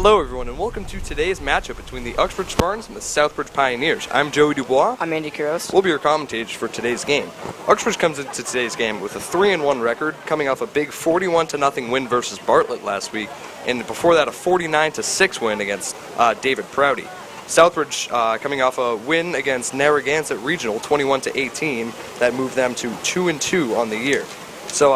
Hello everyone and welcome to today's matchup between the Uxbridge Spartans and the Southbridge Pioneers. I'm Joey Dubois. I'm Andy Kuros. We'll be your commentators for today's game. Uxbridge comes into today's game with a 3-1 record, coming off a big 41-0 win versus Bartlett last week, and before that a 49-6 win against David Prouty. Southbridge coming off a win against Narragansett Regional 21-18 that moved them to 2-2 on the year. So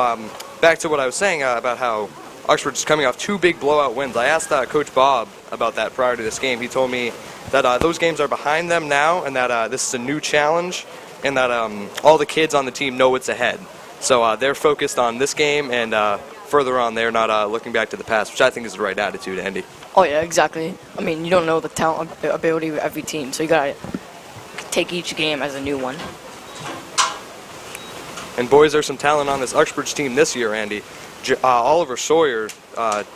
back to what I was saying about how Uxbridge is coming off two big blowout wins. I asked Coach Bob about that prior to this game. He told me that those games are behind them now and that this is a new challenge and that all the kids on the team know what's ahead. So they're focused on this game and further on they're not looking back to the past, which I think is the right attitude, Andy. Oh yeah, exactly. I mean, you don't know the talent ability of every team, so you gotta take each game as a new one. And boys, there's some talent on this Uxbridge team this year, Andy. Oliver Sawyer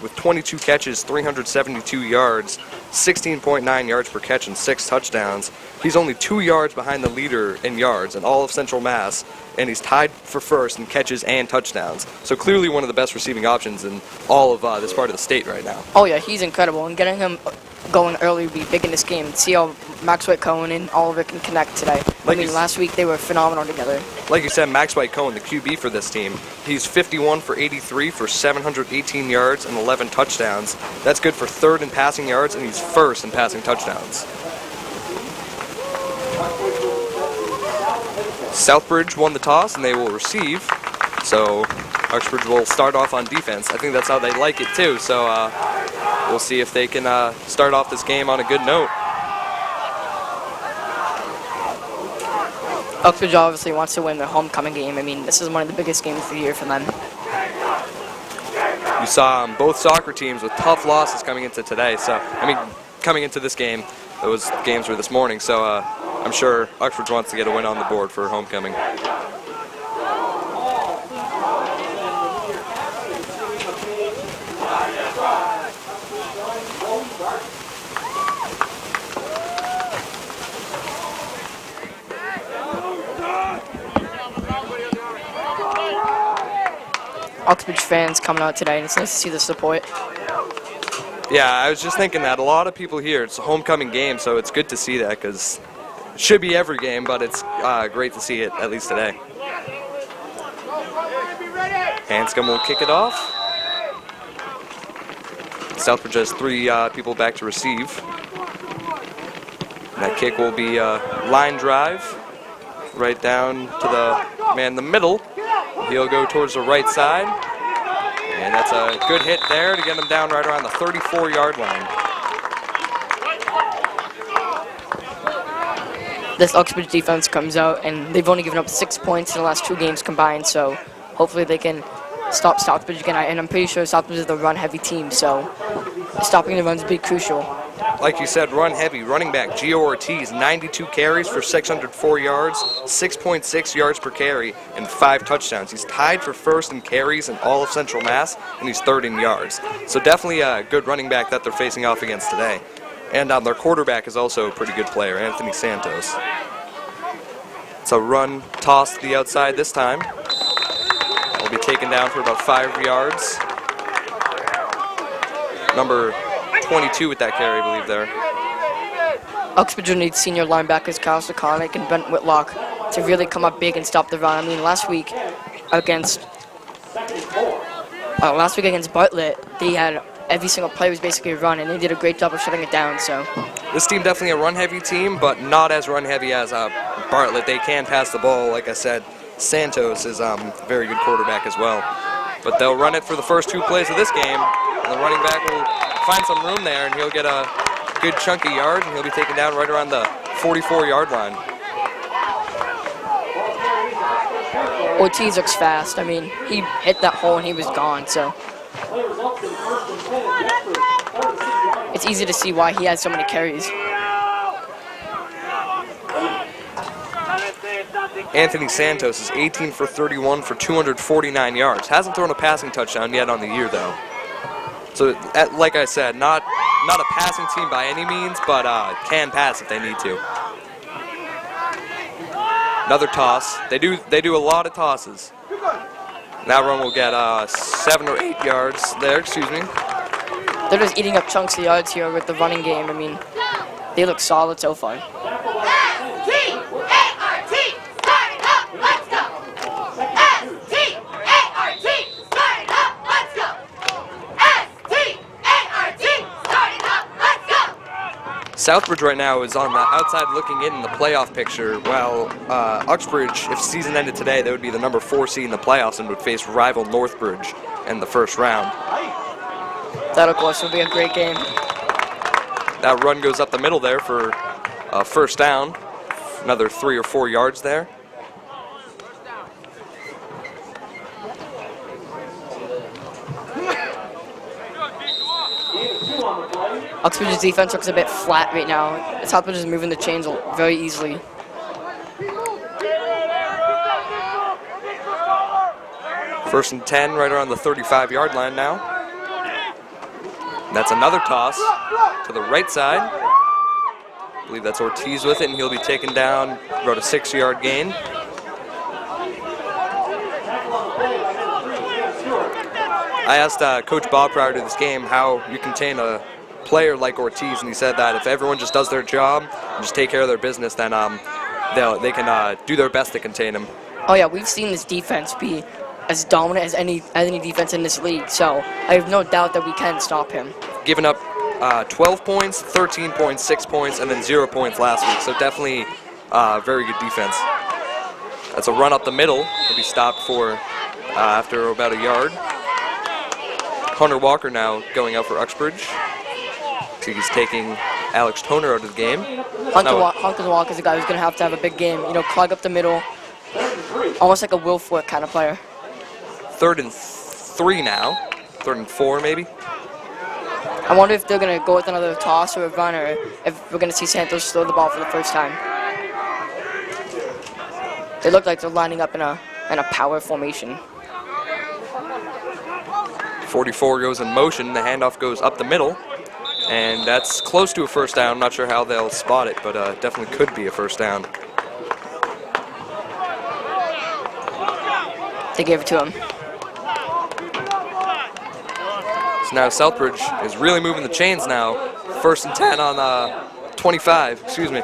with 22 catches, 372 yards, 16.9 yards per catch and 6 touchdowns. He's only 2 yards behind the leader in yards in all of Central Mass, and he's tied for first in catches and touchdowns. So clearly one of the best receiving options in all of this part of the state right now. Oh yeah, he's incredible, and getting him going early would be big in this game. See how Max White-Cohen and Oliver can connect today. Last week they were phenomenal together. Like you said, Max White-Cohen, the QB for this team, he's 51 for 83 for 718 yards and 11 touchdowns. That's good for third in passing yards, and he's first in passing touchdowns. Southbridge won the toss, and they will receive. So Uxbridge will start off on defense. I think that's how they like it too. So we'll see if they can start off this game on a good note. Uxbridge obviously wants to win their homecoming game. I mean, this is one of the biggest games of the year for them. You saw both soccer teams with tough losses coming into today. So, coming into this game, those games were this morning. So I'm sure Uxbridge wants to get a win on the board for homecoming. Uxbridge fans coming out today, and it's nice to see the support. Yeah, I was just thinking that. A lot of people here. It's a homecoming game, so it's good to see that because it should be every game, but it's great to see it at least today. Hanscom will kick it off. Southbridge has 3 people back to receive. And that kick will be a line drive right down to the man in the middle. He'll go towards the right side, and that's a good hit there to get him down right around the 34-yard line. This Uxbridge defense comes out, and they've only given up 6 points in the last 2 games combined, so hopefully they can stop Southbridge again. And I'm pretty sure Southbridge is the run-heavy team, so stopping the runs would be crucial. Like you said, run heavy. Running back Gio Ortiz, 92 carries for 604 yards, 6.6 yards per carry, and 5 touchdowns. He's tied for first in carries in all of Central Mass, and he's third in yards. So definitely a good running back that they're facing off against today. And their quarterback is also a pretty good player, Anthony Santos. It's a run toss to the outside this time. Will be taken down for about 5 yards. Number 22 with that carry, I believe, there. Uxbridge needs senior linebackers Kyle Sakonic and Brent Whitlock to really come up big and stop the run. I mean, last week against Bartlett, they had every single play was basically a run, and they did a great job of shutting it down. So this team definitely a run-heavy team, but not as run-heavy as Bartlett. They can pass the ball, like I said. Santos is a very good quarterback as well. But they'll run it for the first 2 plays of this game. And the running back will find some room there, and he'll get a good chunk of yards, and he'll be taken down right around the 44-yard line. Ortiz looks fast. I mean, he hit that hole and he was gone, so it's easy to see why he has so many carries. Anthony Santos is 18 for 31 for 249 yards. Hasn't thrown a passing touchdown yet on the year, though. So, like I said, not a passing team by any means, but can pass if they need to. Another toss. They do a lot of tosses. That run will get 7 or 8 yards there, excuse me. They're just eating up chunks of yards here with the running game. I mean, they look solid so far. S-T-A-R-T, start it up, let's go! S-T-A-R-T, start it up, let's go! S-T-A-R-T, start it up, let's go! Southbridge right now is on the outside looking in the playoff picture, while Uxbridge, if season ended today, they would be the number 4 seed in the playoffs and would face rival Northbridge in the first round. That, of course, will be a great game. That run goes up the middle there for a first down. Another 3 or 4 yards there. Uxbridge's defense looks a bit flat right now. Southbridge is moving the chains very easily. First and 10 right around the 35-yard line now. That's another toss to the right side. I believe that's Ortiz with it, and he'll be taken down about a 6-yard gain. I asked Coach Bob prior to this game how you contain a player like Ortiz, and he said that if everyone just does their job and just take care of their business, then they can do their best to contain him. Oh yeah, we've seen this defense be as dominant as any defense in this league, so I have no doubt that we can stop him. Giving up 12 points, 13 points, 6 points, and then 0 points last week, so definitely very good defense. That's a run up the middle. He'll be stopped for after about a yard. Hunter Walker now going out for Uxbridge. He's taking Alex Toner out of the game. Hunter Walker is a guy who's going to have a big game. You know, clog up the middle. Almost like a Will Fort kind of player. 3rd and 3 now. 3rd and 4 maybe. I wonder if they're going to go with another toss or a run, or if we're going to see Santos throw the ball for the first time. They look like they're lining up in a power formation. 44 goes in motion. The handoff goes up the middle. And that's close to a first down. I'm not sure how they'll spot it, but definitely could be a first down. They gave it to him. So now Southbridge is really moving the chains now. 1st and 10 on 25, excuse me.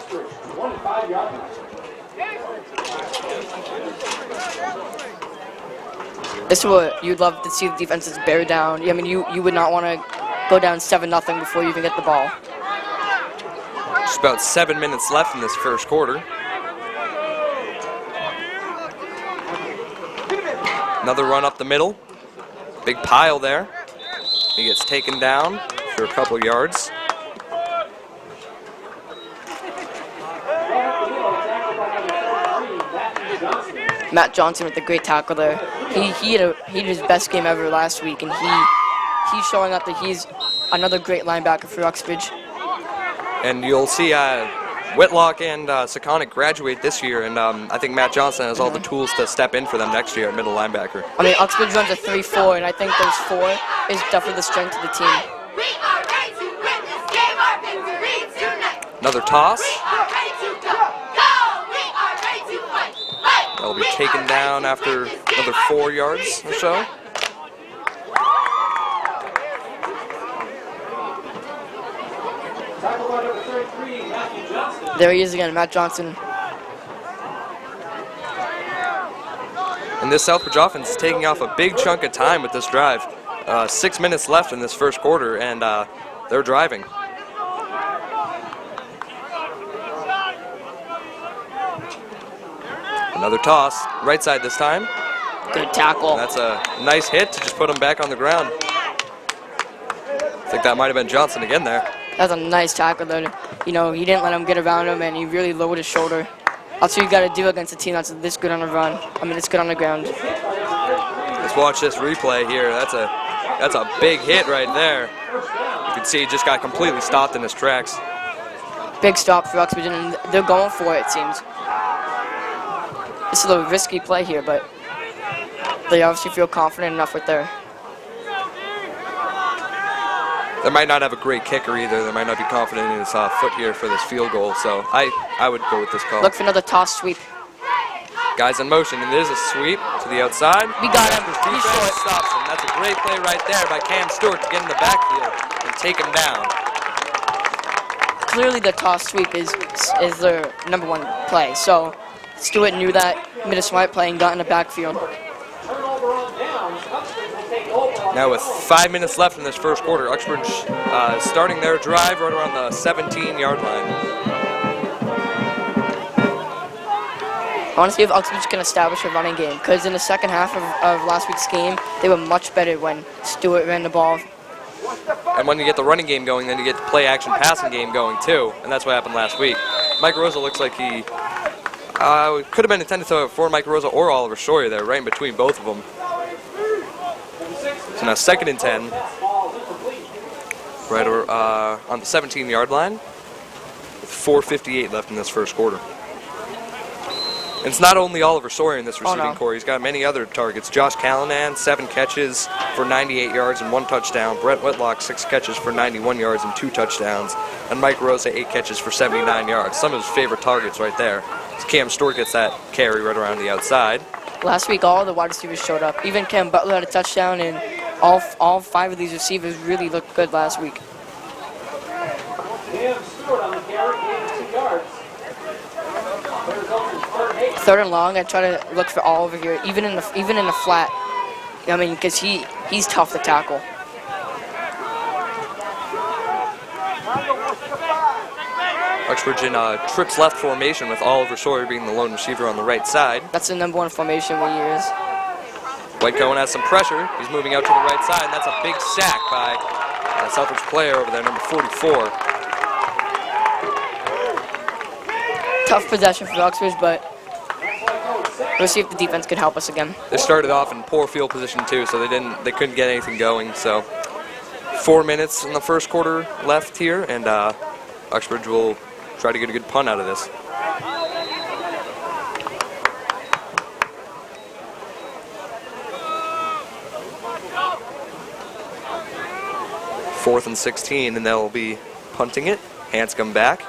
This is what you'd love to see the defenses bear down. I mean, you would not want to go down 7-0 before you even get the ball. Just about 7 minutes left in this first quarter. Another run up the middle. Big pile there. He gets taken down for a couple yards. Matt Johnson with a great tackle there. He had his best game ever last week, and he's showing up that he's another great linebacker for Uxbridge. And you'll see Whitlock and Seconic graduate this year, and I think Matt Johnson has all the tools to step in for them next year at middle linebacker. I mean, Uxbridge runs a 3-4, and I think those 4 is definitely the strength of the team. We are ready to win this game, our victory tonight. Another toss. We are ready to go, go! We are ready to fight, fight! That'll be taken down after another 4 yards or so. There he is again, Matt Johnson. And this Southbridge offense is taking off a big chunk of time with this drive. 6 minutes left in this first quarter, and they're driving. Another toss, right side this time. Good tackle. And that's a nice hit to just put him back on the ground. I think that might have been Johnson again there. That's a nice tackle there. You know, he didn't let him get around him, and he really lowered his shoulder. That's what you got to do against a team that's this good on the run. I mean, it's good on the ground. Let's watch this replay here. That's a big hit right there. You can see he just got completely stopped in his tracks. Big stop for Uxbridge, and they're going for it, it seems. It's a little risky play here, but they obviously feel confident enough with their... They might not have a great kicker either. They might not be confident in his foot here for this field goal. So I would go with this call. Look for another toss sweep. Guys in motion, and there's a sweep to the outside. We got him. He's Defense short. stops him. That's a great play right there by Cam Stewart to get in the backfield and take him down. Clearly the toss sweep is their number one play. So Stewart knew that, made a smart play, and got in the backfield. Now with 5 minutes left in this first quarter, Uxbridge starting their drive right around the 17-yard line. I want to see if Uxbridge can establish a running game, because in the second half of last week's game, they were much better when Stewart ran the ball. And when you get the running game going, then you get the play-action passing game going too, and that's what happened last week. Mike Rosa looks like he could have been intended for Mike Rosa or Oliver Sawyer there, right in between both of them. So now 2nd and 10, right on the 17-yard line, with 4:58 left in this first quarter. And it's not only Oliver Sawyer in this receiving core. He's got many other targets. Josh Callanan, 7 catches for 98 yards and 1 touchdown. Brett Whitlock, 6 catches for 91 yards and 2 touchdowns. And Mike Rosa, 8 catches for 79 yards. Some of his favorite targets right there. So Cam Stewart gets that carry right around the outside. Last week, all the wide receivers showed up. Even Cam Butler had a touchdown, and all 5 of these receivers really looked good last week. Cam Stewart on the carry, gained 2 yards. 3rd and long, I try to look for Oliver here, even in the flat. I mean, because he's tough to tackle. Uxbridge in trips left formation with Oliver Sawyer being the lone receiver on the right side. That's the number 1 formation we use. White Cohen has some pressure. He's moving out to the right side, and that's a big sack by a Southbridge player over there, number 44. Tough possession for Uxbridge, but we'll see if the defense can help us again. They started off in poor field position too, so they couldn't get anything going. So 4 minutes in the first quarter left here, and Uxbridge will try to get a good punt out of this. Fourth and 16, and they'll be punting it. Hanscom back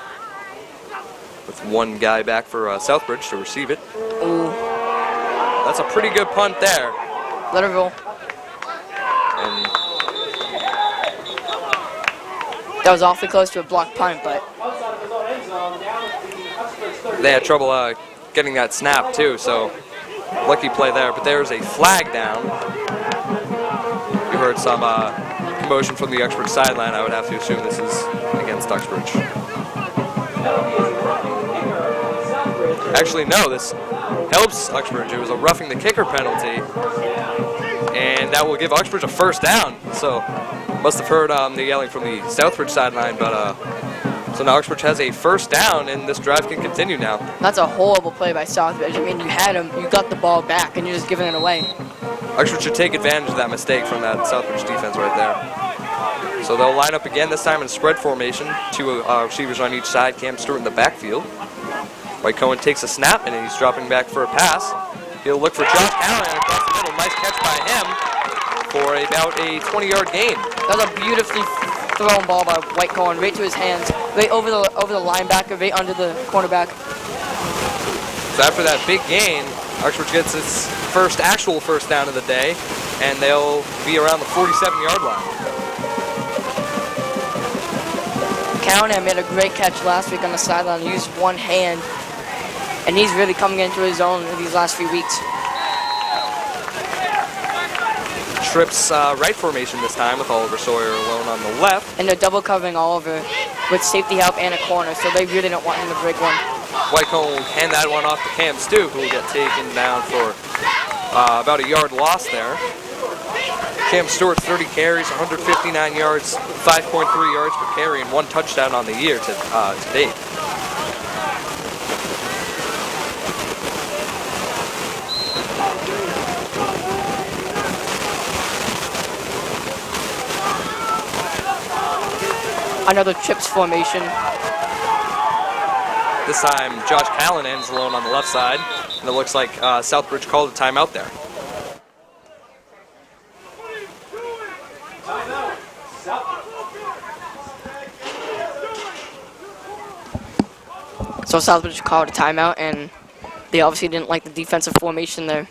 with 1 guy back for Southbridge to receive it. Ooh. That's a pretty good punt there. Let her roll. And that was awfully close to a blocked punt, but they had trouble getting that snap too, so lucky play there. But there's a flag down. You heard some commotion from the Uxbridge sideline. I would have to assume this is against Uxbridge. Actually, no, this helps Uxbridge. It was a roughing the kicker penalty, and that will give Uxbridge a first down. So must have heard the yelling from the Southbridge sideline, but so now Uxbridge has a first down, and this drive can continue now. that's a horrible play by Southbridge. I mean, you had him, you got the ball back, and you're just giving it away. Uxbridge should take advantage of that mistake from that Southbridge defense right there. So they'll line up again, this time in spread formation. 2 receivers on each side, Cam Stewart in the backfield. White Cohen takes a snap, and he's dropping back for a pass. He'll look for Josh Callahan across the middle. Nice catch by him for about a 20-yard gain. That was a beautifully thrown ball by White Cohen, right to his hands, right over the linebacker, right under the cornerback. So after that big gain, Uxbridge gets its actual first down of the day, and they'll be around the 47-yard line. Callahan made a great catch last week on the sideline. He used 1 hand, and he's really coming into his own in these last few weeks. Trips right formation this time with Oliver Sawyer alone on the left. And they're double covering Oliver with safety help and a corner, so they really don't want him to break one. White Cohen will hand that one off to Cam Stu, who will get taken down for about a yard loss there. Cam Stewart, 30 carries, 159 yards, 5.3 yards per carry, and 1 touchdown on the year to date. Another trips formation. This time, Josh Callanan is alone on the left side, and it looks like Southbridge called a timeout there. So Southbridge called a timeout, and they obviously didn't like the defensive formation there.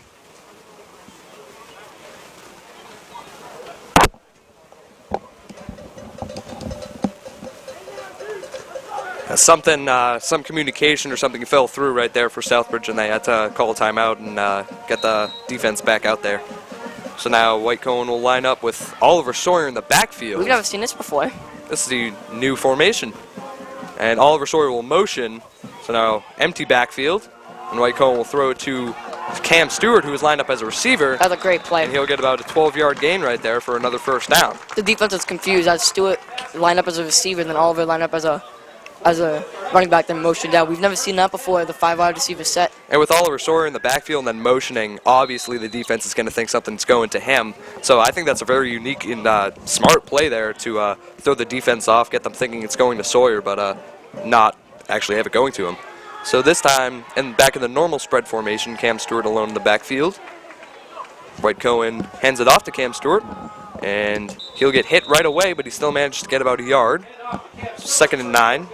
some communication or something fell through right there for Southbridge, and they had to call a timeout and get the defense back out there. So now White Cohen will line up with Oliver Sawyer in the backfield. We've never seen this before. This is the new formation. And Oliver Sawyer will motion, so now empty backfield, and White Cohen will throw it to Cam Stewart, who is lined up as a receiver. That's a great play. And he'll get about a 12-yard gain right there for another first down. The defense is confused as Stewart lined up as a receiver, and then Oliver lined up as a running back, then motioned out. We've never seen that before, the 5-wide receiver set. And with Oliver Sawyer in the backfield and then motioning, obviously the defense is going to think something's going to him. So I think that's a very unique and smart play there to throw the defense off, get them thinking it's going to Sawyer, but not actually have it going to him. So this time, and back in the normal spread formation, Cam Stewart alone in the backfield. White Cohen hands it off to Cam Stewart, and he'll get hit right away, but he still managed to get about a yard. 2nd and 9.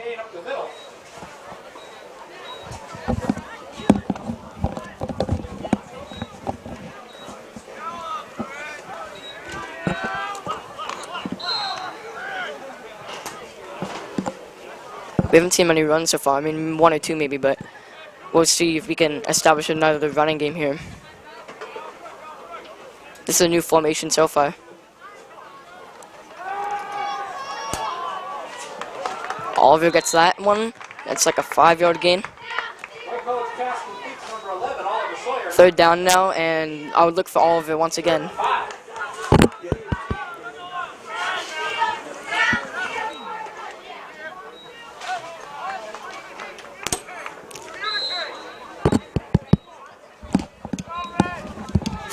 We haven't seen many runs so far. I mean, 1 or 2 maybe, but we'll see if we can establish another running game here. This is a new formation so far. Oliver gets that one. That's like a 5-yard gain. White Cohen's pass completes to number 11, Oliver Sawyer. 3rd down now, and I would look for Oliver once again. 5.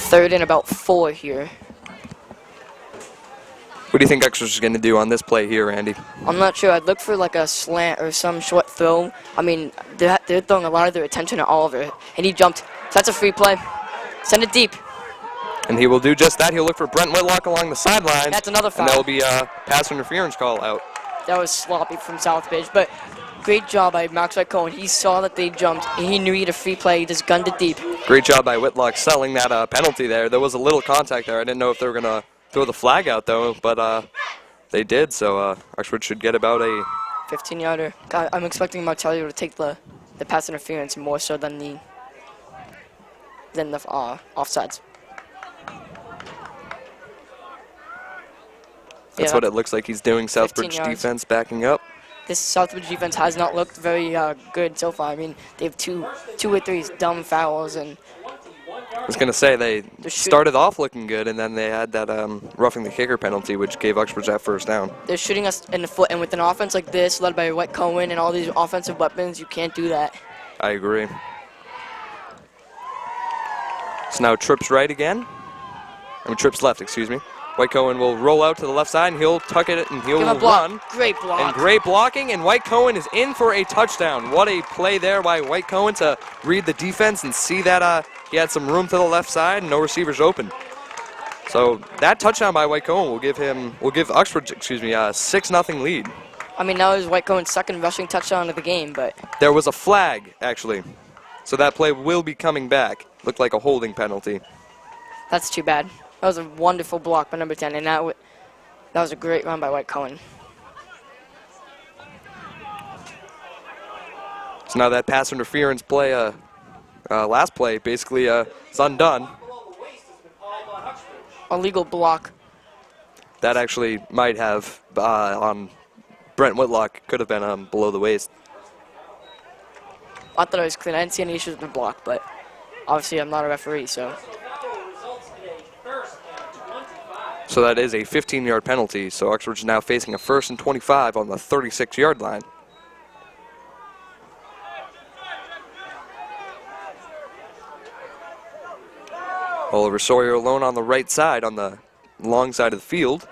Third and about 4 here. What do you think Uxbridge is going to do on this play here, Andy? I'm not sure. I'd look for like a slant or some short throw. I mean, they're throwing a lot of their attention at Oliver, and he jumped. So that's a free play. Send it deep. And he will do just that. He'll look for Brent Whitlock along the sideline. That's another foul. And that will be a pass interference call out. That was sloppy from Southbridge, but great job by Max White Cohen. He saw that they jumped, and he knew he had a free play. He just gunned it deep. Great job by Whitlock selling that penalty there. There was a little contact there. I didn't know if they were going to throw the flag out, though, but they did. So Uxbridge should get about a 15-yarder. I'm expecting Martello to take the pass interference more so than the offsides. That's what it looks like he's doing. Southbridge defense backing up. This Southbridge defense has not looked very good so far. I mean, they have two or three dumb fouls, and I was going to say they started off looking good, and then they had that roughing the kicker penalty, which gave Uxbridge that first down. They're shooting us in the foot, and with an offense like this, led by White Cohen and all these offensive weapons, you can't do that. I agree. So now trips right again. Trips left, excuse me. White Cohen will roll out to the left side, and he'll tuck it, and he'll run. Great block. And great blocking, and White Cohen is in for a touchdown. What a play there by White Cohen to read the defense and see that he had some room to the left side and no receivers open. So that touchdown by White Cohen will give Uxbridge, a 6-0 lead. I mean, that was White Cohen's second rushing touchdown of the game, but there was a flag, actually. So that play will be coming back. Looked like a holding penalty. That's too bad. That was a wonderful block by number 10, and that was a great run by White Cohen. So now that pass interference play, last play, basically is undone. Illegal block. That actually might have, on Brent Whitlock, could have been below the waist. I thought it was clean. I didn't see any issues with the block, but obviously I'm not a referee, so. So that is a 15-yard penalty. So Uxbridge is now facing a 1st and 25 on the 36-yard line. Oliver Sawyer alone on the right side, on the long side of the field.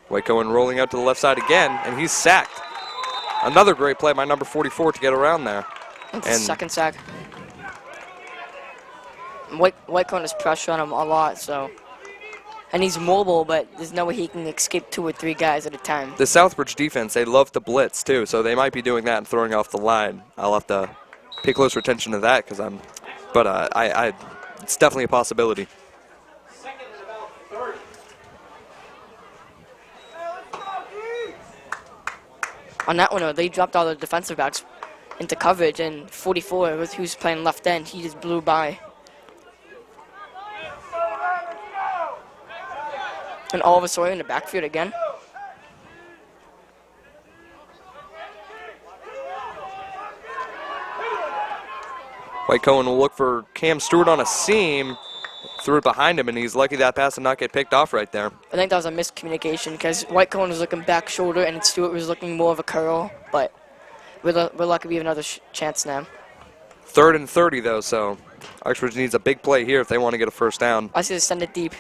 White Cohen rolling out to the left side again, and he's sacked. Another great play by number 44 to get around there. That's the second sack. White Cohen has pressure on him a lot, so. And he's mobile, but there's no way he can escape 2 or 3 guys at a time. The Southbridge defense, they love to blitz, too, so they might be doing that and throwing off the line. I'll have to pay closer attention to that, because it's definitely a possibility. Second and about 30. On that one, though, they dropped all the defensive backs into coverage, and 44, who's playing left end, he just blew by. And Oliver Sawyer in the backfield again. White Cohen will look for Cam Stewart on a seam. Threw it behind him, and he's lucky that pass did not get picked off right there. I think that was a miscommunication because White Cohen was looking back shoulder and Stewart was looking more of a curl, but we're lucky we have another chance now. 3rd and 30, though, so Uxbridge needs a big play here if they want to get a first down. I say to send it deep.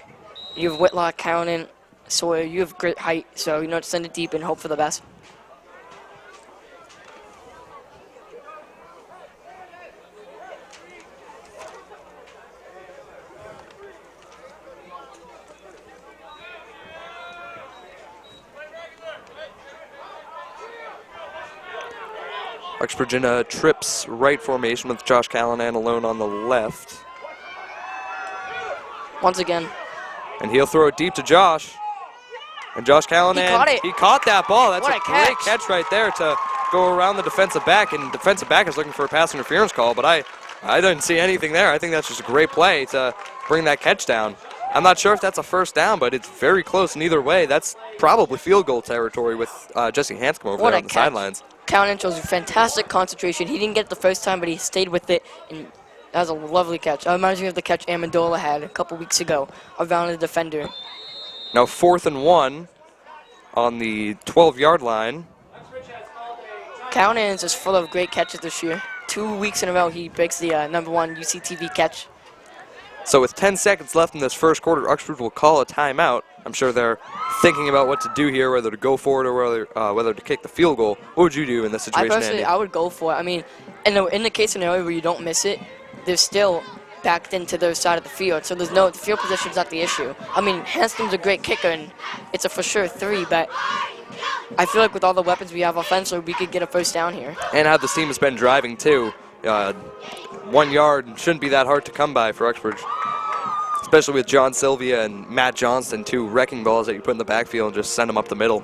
You have Whitlock, Cowan, Sawyer. You have great height, so you know to send it deep and hope for the best. Uxbridge in a trips right formation with Josh Callanan alone on the left. Once again. And he'll throw it deep to Josh. And Josh Callanan, He caught it. He caught that ball. That's What a a great catch. catch right there to go around the defensive back. And defensive back is looking for a pass interference call, but I didn't see anything there. I think that's just a great play to bring that catch down. I'm not sure if that's a first down, but it's very close. And either way, that's probably field goal territory with Jesse Hanscom over there on the sidelines. Cowan shows fantastic concentration. He didn't get it the first time, but he stayed with it, and that was a lovely catch. It reminds me of the catch Amendola had a couple weeks ago around the defender. Now 4th and 1 on the 12-yard line. Cowan is just full of great catches this year. 2 weeks in a row, he breaks the #1 UCTV catch. So with 10 seconds left in this first quarter, Uxbridge will call a timeout. I'm sure they're thinking about what to do here, whether to go for it or whether to kick the field goal. What would you do in this situation, Andy? I would go for it. I mean, in the case scenario where you don't miss it, they're still backed into their side of the field, so the field position's not the issue. I mean, Hanscom's a great kicker, and it's a for sure 3, but I feel like with all the weapons we have offensively, we could get a first down here. And how this team has been driving, too. 1 yard shouldn't be that hard to come by for Uxbridge, especially with John Sylvia and Matt Johnston, 2 wrecking balls that you put in the backfield and just send them up the middle.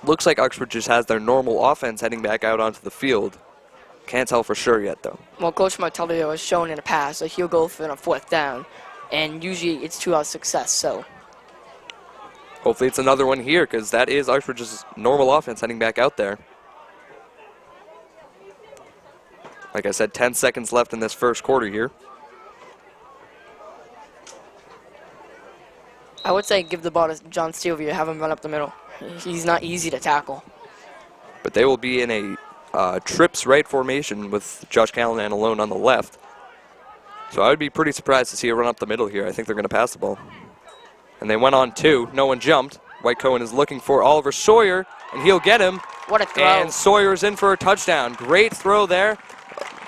Looks like Uxbridge just has their normal offense heading back out onto the field. Can't tell for sure yet, though. Well, Coach Martello has shown in the past that he'll go for a 4th down, and usually it's 2-out success, so. Hopefully it's another one here, because that is Uxbridge's normal offense heading back out there. Like I said, 10 seconds left in this first quarter here. I would say give the ball to John Sylvia, have him run up the middle. He's not easy to tackle. But they will be in a trips right formation with Josh Callanan alone on the left. So I would be pretty surprised to see a run up the middle here. I think they're going to pass the ball. And they went on 2. No one jumped. White Cohen is looking for Oliver Sawyer, and he'll get him. What a throw. And Sawyer's in for a touchdown. Great throw there.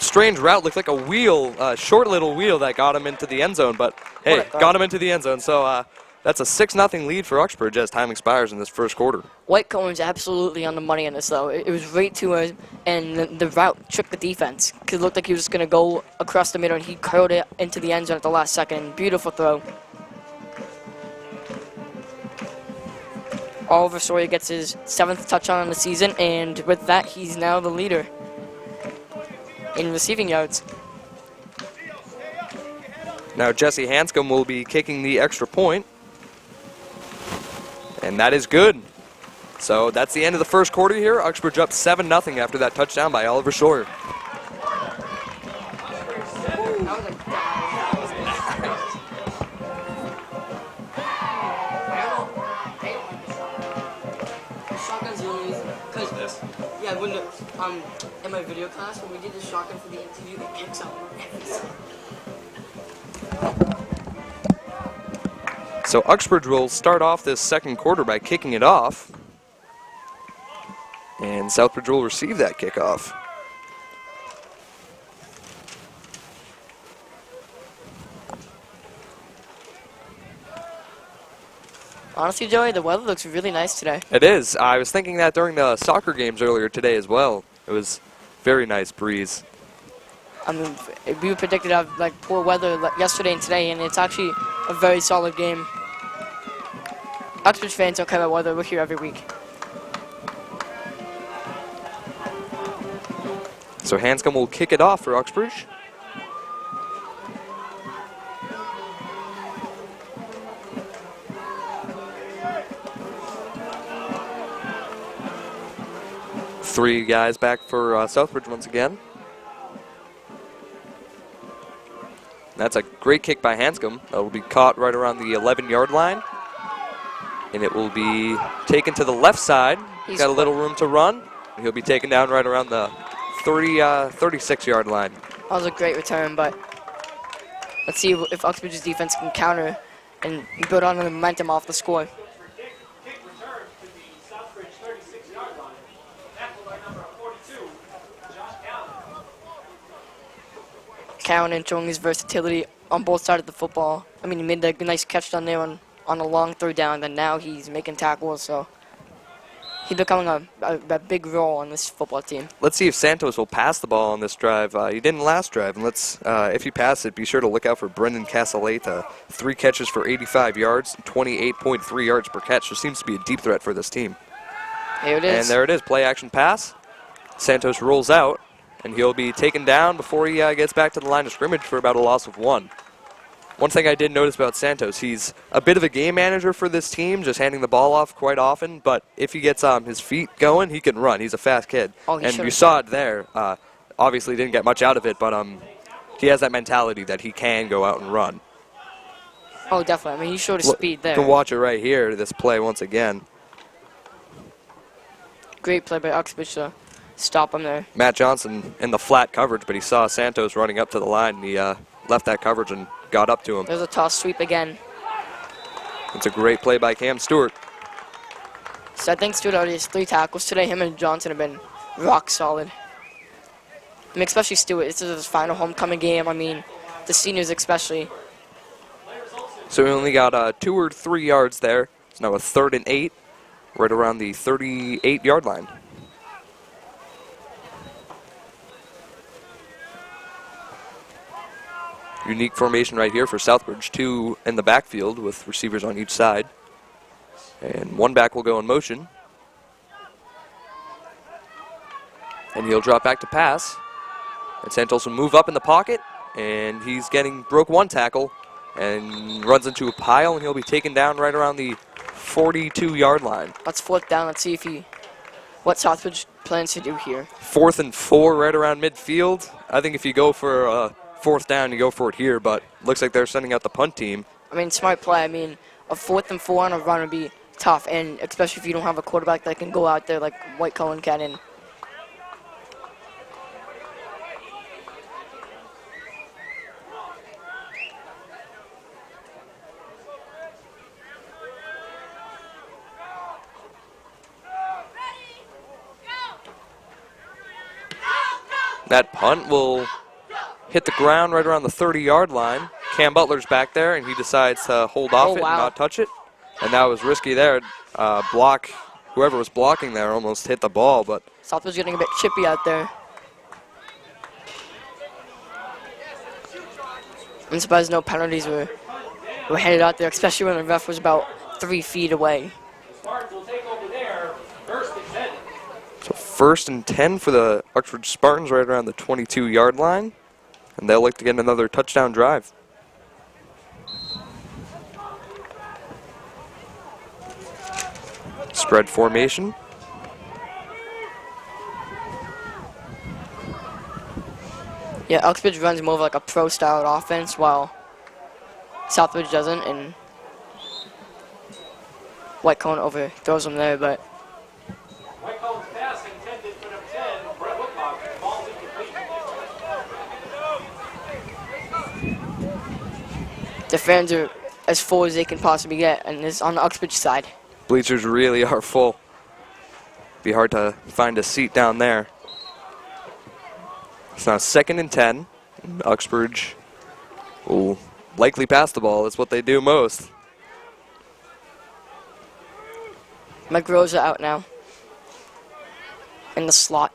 Strange route, looked like a wheel, short little wheel that got him into the end zone. But, hey, got him into the end zone. So that's a 6-0 lead for Uxbridge as time expires in this first quarter. White Cohen's absolutely on the money in this, though. It was right to him, and the route tricked the defense. It looked like he was just going to go across the middle, and he curled it into the end zone at the last second. Beautiful throw. Oliver Sawyer gets his 7th touchdown on the season, and with that, he's now the leader in receiving yards. Now Jesse Hanscom will be kicking the extra point. And that is good. So that's the end of the first quarter here. Uxbridge up 7-0 after that touchdown by Oliver Sawyer. In my video class, when we did the shotgun for the interview, it picks up everything. So Uxbridge will start off this second quarter by kicking it off. And Southbridge will receive that kickoff. Honestly, Joey, the weather looks really nice today. It is. I was thinking that during the soccer games earlier today as well. It was very nice breeze. I mean, we predicted to have like poor weather yesterday and today, and it's actually a very solid game. Uxbridge fans don't care about weather. We're here every week. So Hanscom will kick it off for Uxbridge. Three guys back for Southbridge once again. That's a great kick by Hanscom. That will be caught right around the 11-yard line. And it will be taken to the left side. He's got a little room to run. He'll be taken down right around the 36-yard line. That was a great return, but let's see if Uxbridge's defense can counter and build on the momentum off the score. Kick return to the Southbridge 36-yard line. Tackled by number 42, Josh Allen. Cowan showing his versatility on both sides of the football. I mean, he made a nice catch down there on a long third down, and now he's making tackles, so he's becoming a big role on this football team. Let's see if Santos will pass the ball on this drive. He didn't last drive, and if he passes it, be sure to look out for Brendan Casaleta. 3 catches for 85 yards, 28.3 yards per catch. There seems to be a deep threat for this team. Here it is. And there it is, play action pass. Santos rolls out, and he'll be taken down before he gets back to the line of scrimmage for about a loss of 1. One thing I did notice about Santos, he's a bit of a game manager for this team, just handing the ball off quite often, but if he gets his feet going, he can run. He's a fast kid. Oh, and you saw it there. Obviously didn't get much out of it, but he has that mentality that he can go out and run. Oh, definitely. I mean, he showed his speed there. You can watch it right here, this play once again. Great play by Uxbridge to stop him there. Matt Johnson in the flat coverage, but he saw Santos running up to the line, and he left that coverage and got up to him. There's a toss sweep again. It's a great play by Cam Stewart. So I think Stewart already has 3 tackles today. Him and Johnson have been rock solid. I mean, especially Stewart. This is his final homecoming game. I mean, the seniors especially. So we only got 2 or 3 yards there. It's now a 3rd and 8, right around the 38-yard line. Unique formation right here for Southbridge. 2 in the backfield with receivers on each side. And 1 back will go in motion. And he'll drop back to pass. And Santos will move up in the pocket. And he's broke 1 tackle and runs into a pile, and he'll be taken down right around the 42-yard line. Let's 4th down. Let's see what Southbridge plans to do here. 4th and 4 right around midfield. I think if you go for 4th down, you go for it here, but looks like they're sending out the punt team. I mean, smart play. I mean, a 4th and 4 on a run would be tough, and especially if you don't have a quarterback that can go out there like White Cohen can. And that punt will hit the ground right around the 30-yard line. Cam Butler's back there, and he decides to hold off it and not touch it. And that was risky there. Whoever was blocking there almost hit the ball, but Southbridge getting a bit chippy out there. I'm surprised no penalties were handed out there, especially when the ref was about 3 feet away. Spartans will take over there, 1st and 10. so 1st and 10 for the Uxbridge Spartans right around the 22-yard line. And they'll look to get another touchdown drive. Spread formation. Yeah, Uxbridge runs more of like a pro-style offense, while Southbridge doesn't, and White Cone overthrows them there, but White Cohen's pass intended for number 10, Brett Whitlock. Ball's incomplete. the fans are as full as they can possibly get, and it's on the Uxbridge side. Bleachers really are full. Be hard to find a seat down there. It's now 2nd and 10. Uxbridge will likely pass the ball. That's what they do most. Mike Rosa out now. In the slot.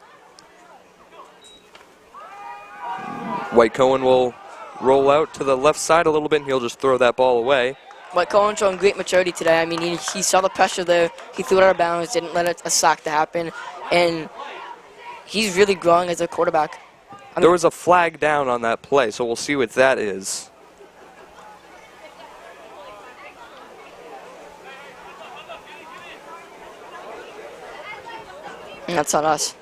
White Cohen will roll out to the left side a little bit, and he'll just throw that ball away. But Cohen showing great maturity today. I mean, he saw the pressure there. He threw it out of bounds, didn't let a sack to happen. And he's really growing as a quarterback. There was a flag down on that play, so we'll see what that is. And that's on us.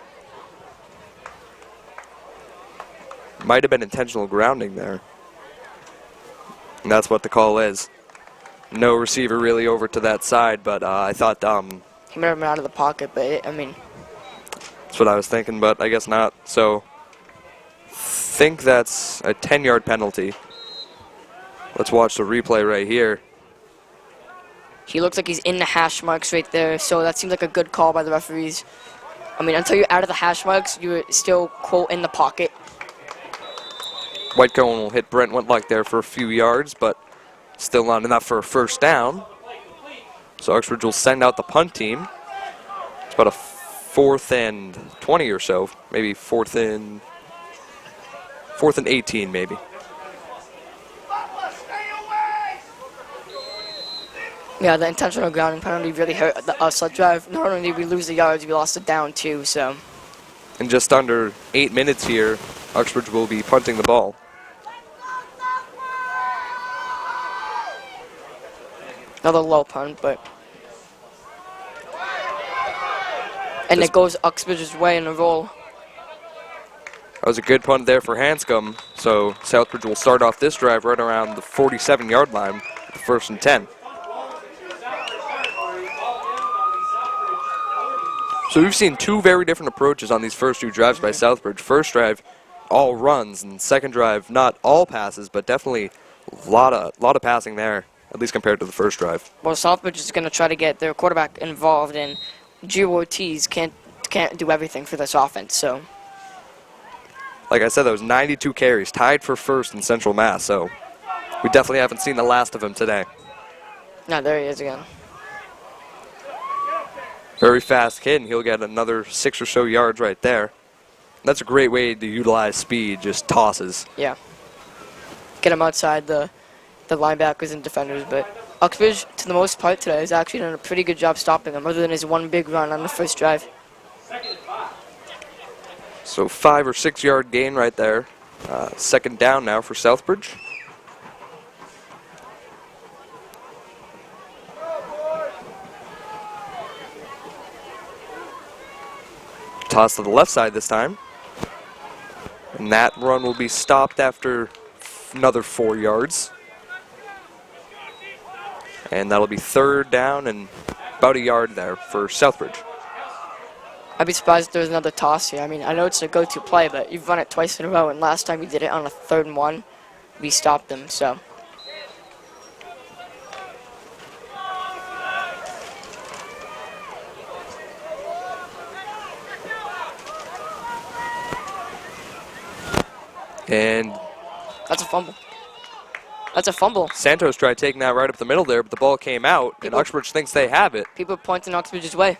Might have been intentional grounding there. And that's what the call is. No receiver really over to that side, but I thought He might have been out of the pocket, but I mean, that's what I was thinking, but I guess not. So, think that's a 10-yard penalty. Let's watch the replay right here. he looks like he's in the hash marks right there, so that seems like a good call by the referees. I mean, until you're out of the hash marks, you're still, quote, in the pocket. White Cohen will hit Brent Whitlock there for a few yards, but still not enough for a first down. So Uxbridge will send out the punt team. It's about a 4th and 20 or so, maybe 4th and 18 maybe. Yeah, the intentional grounding penalty really hurt us that drive. Not only did we lose the yards, we lost it down too, so. In just under 8 minutes here, Uxbridge will be punting the ball. Another low punt, but. And it goes Uxbridge's way in a roll. That was a good punt there for Hanscom. So Southbridge will start off this drive right around the 47-yard line, the 1st and 10. So we've seen two very different approaches on these first two drives by Southbridge. First drive, all runs, and second drive, not all passes, but definitely a lot of passing there, at least compared to the first drive. Well, Southbridge is going to try to get their quarterback involved, and Gio Ortiz can't do everything for this offense. So, like I said, those 92 carries, tied for first in Central Mass. So we definitely haven't seen the last of him today. no, there he is again. Very fast kid, and he'll get another 6 or so yards right there. That's a great way to utilize speed, just tosses. Yeah. Get him outside the linebackers and defenders, but Uxbridge, to the most part today, has actually done a pretty good job stopping him, other than his one big run on the first drive. So 5 or 6 yard gain right there. Second down now for Southbridge. Toss to the left side this time. And that run will be stopped after another 4 yards. And that'll be 3rd down and about a yard there for Southbridge. I'd be surprised if there was another toss here. I mean, I know it's a go-to play, but you've run it twice in a row, and last time we did it on a 3rd and 1, we stopped them, so. And That's a fumble. That's a fumble. Santos tried taking that right up the middle there, but the ball came out, and Uxbridge thinks they have it. People are pointing Uxbridge's way.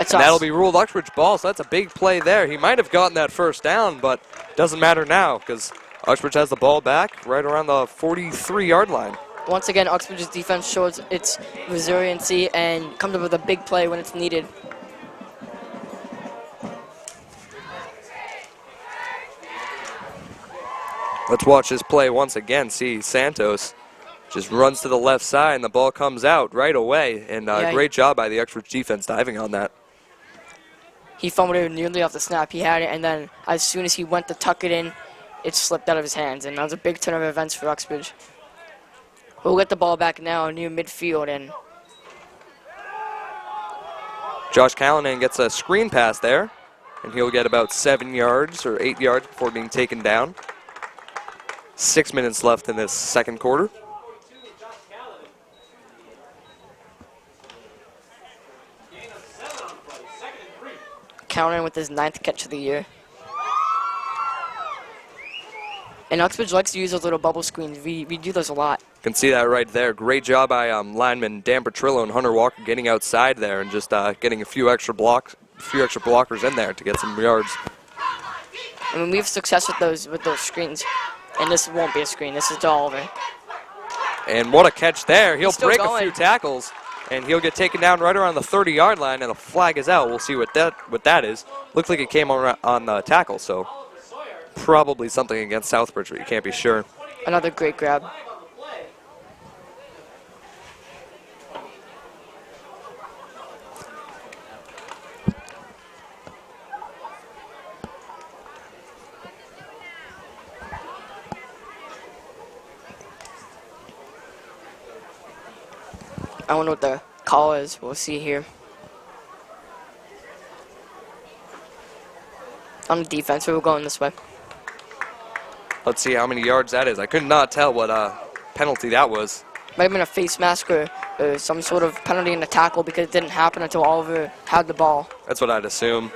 It's And us. that'll be ruled Uxbridge ball, so that's a big play there. He might have gotten that first down, but doesn't matter now because Uxbridge has the ball back right around the 43-yard line. Once again, Uxbridge's defense shows its resiliency and comes up with a big play when it's needed. Let's watch this play once again. See Santos just runs to the left side, and the ball comes out right away. And great job by the Uxbridge defense diving on that. He fumbled it nearly off the snap. He had it, and then as soon as he went to tuck it in, it slipped out of his hands. And that was a big turn of events for Uxbridge. We'll get the ball back now near midfield, and Josh Callanan gets a screen pass there, and he'll get about 7 yards or 8 yards before being taken down. 6 minutes left in this second quarter. Callanan with his 9th catch of the year. And Uxbridge likes to use those little bubble screens. We do those a lot. Can see that right there. Great job by linemen Dan Petrillo and Hunter Walker getting outside there and just getting a few extra blockers in there to get some yards. I mean, we have success with those screens, and this won't be a screen. This is to Oliver. And what a catch there. He'll still break going. a few tackles, and he'll get taken down right around the 30-yard line, and the flag is out. We'll see what that is. Looks like it came on the tackle, so probably something against Southbridge, but you can't be sure. Another great grab. I wonder what the call is. We'll see here. On the defense, we're going this way. Let's see how many yards that is. I could not tell what penalty that was. Might have been a face mask or some sort of penalty in the tackle because it didn't happen until Oliver had the ball. That's what I'd assume.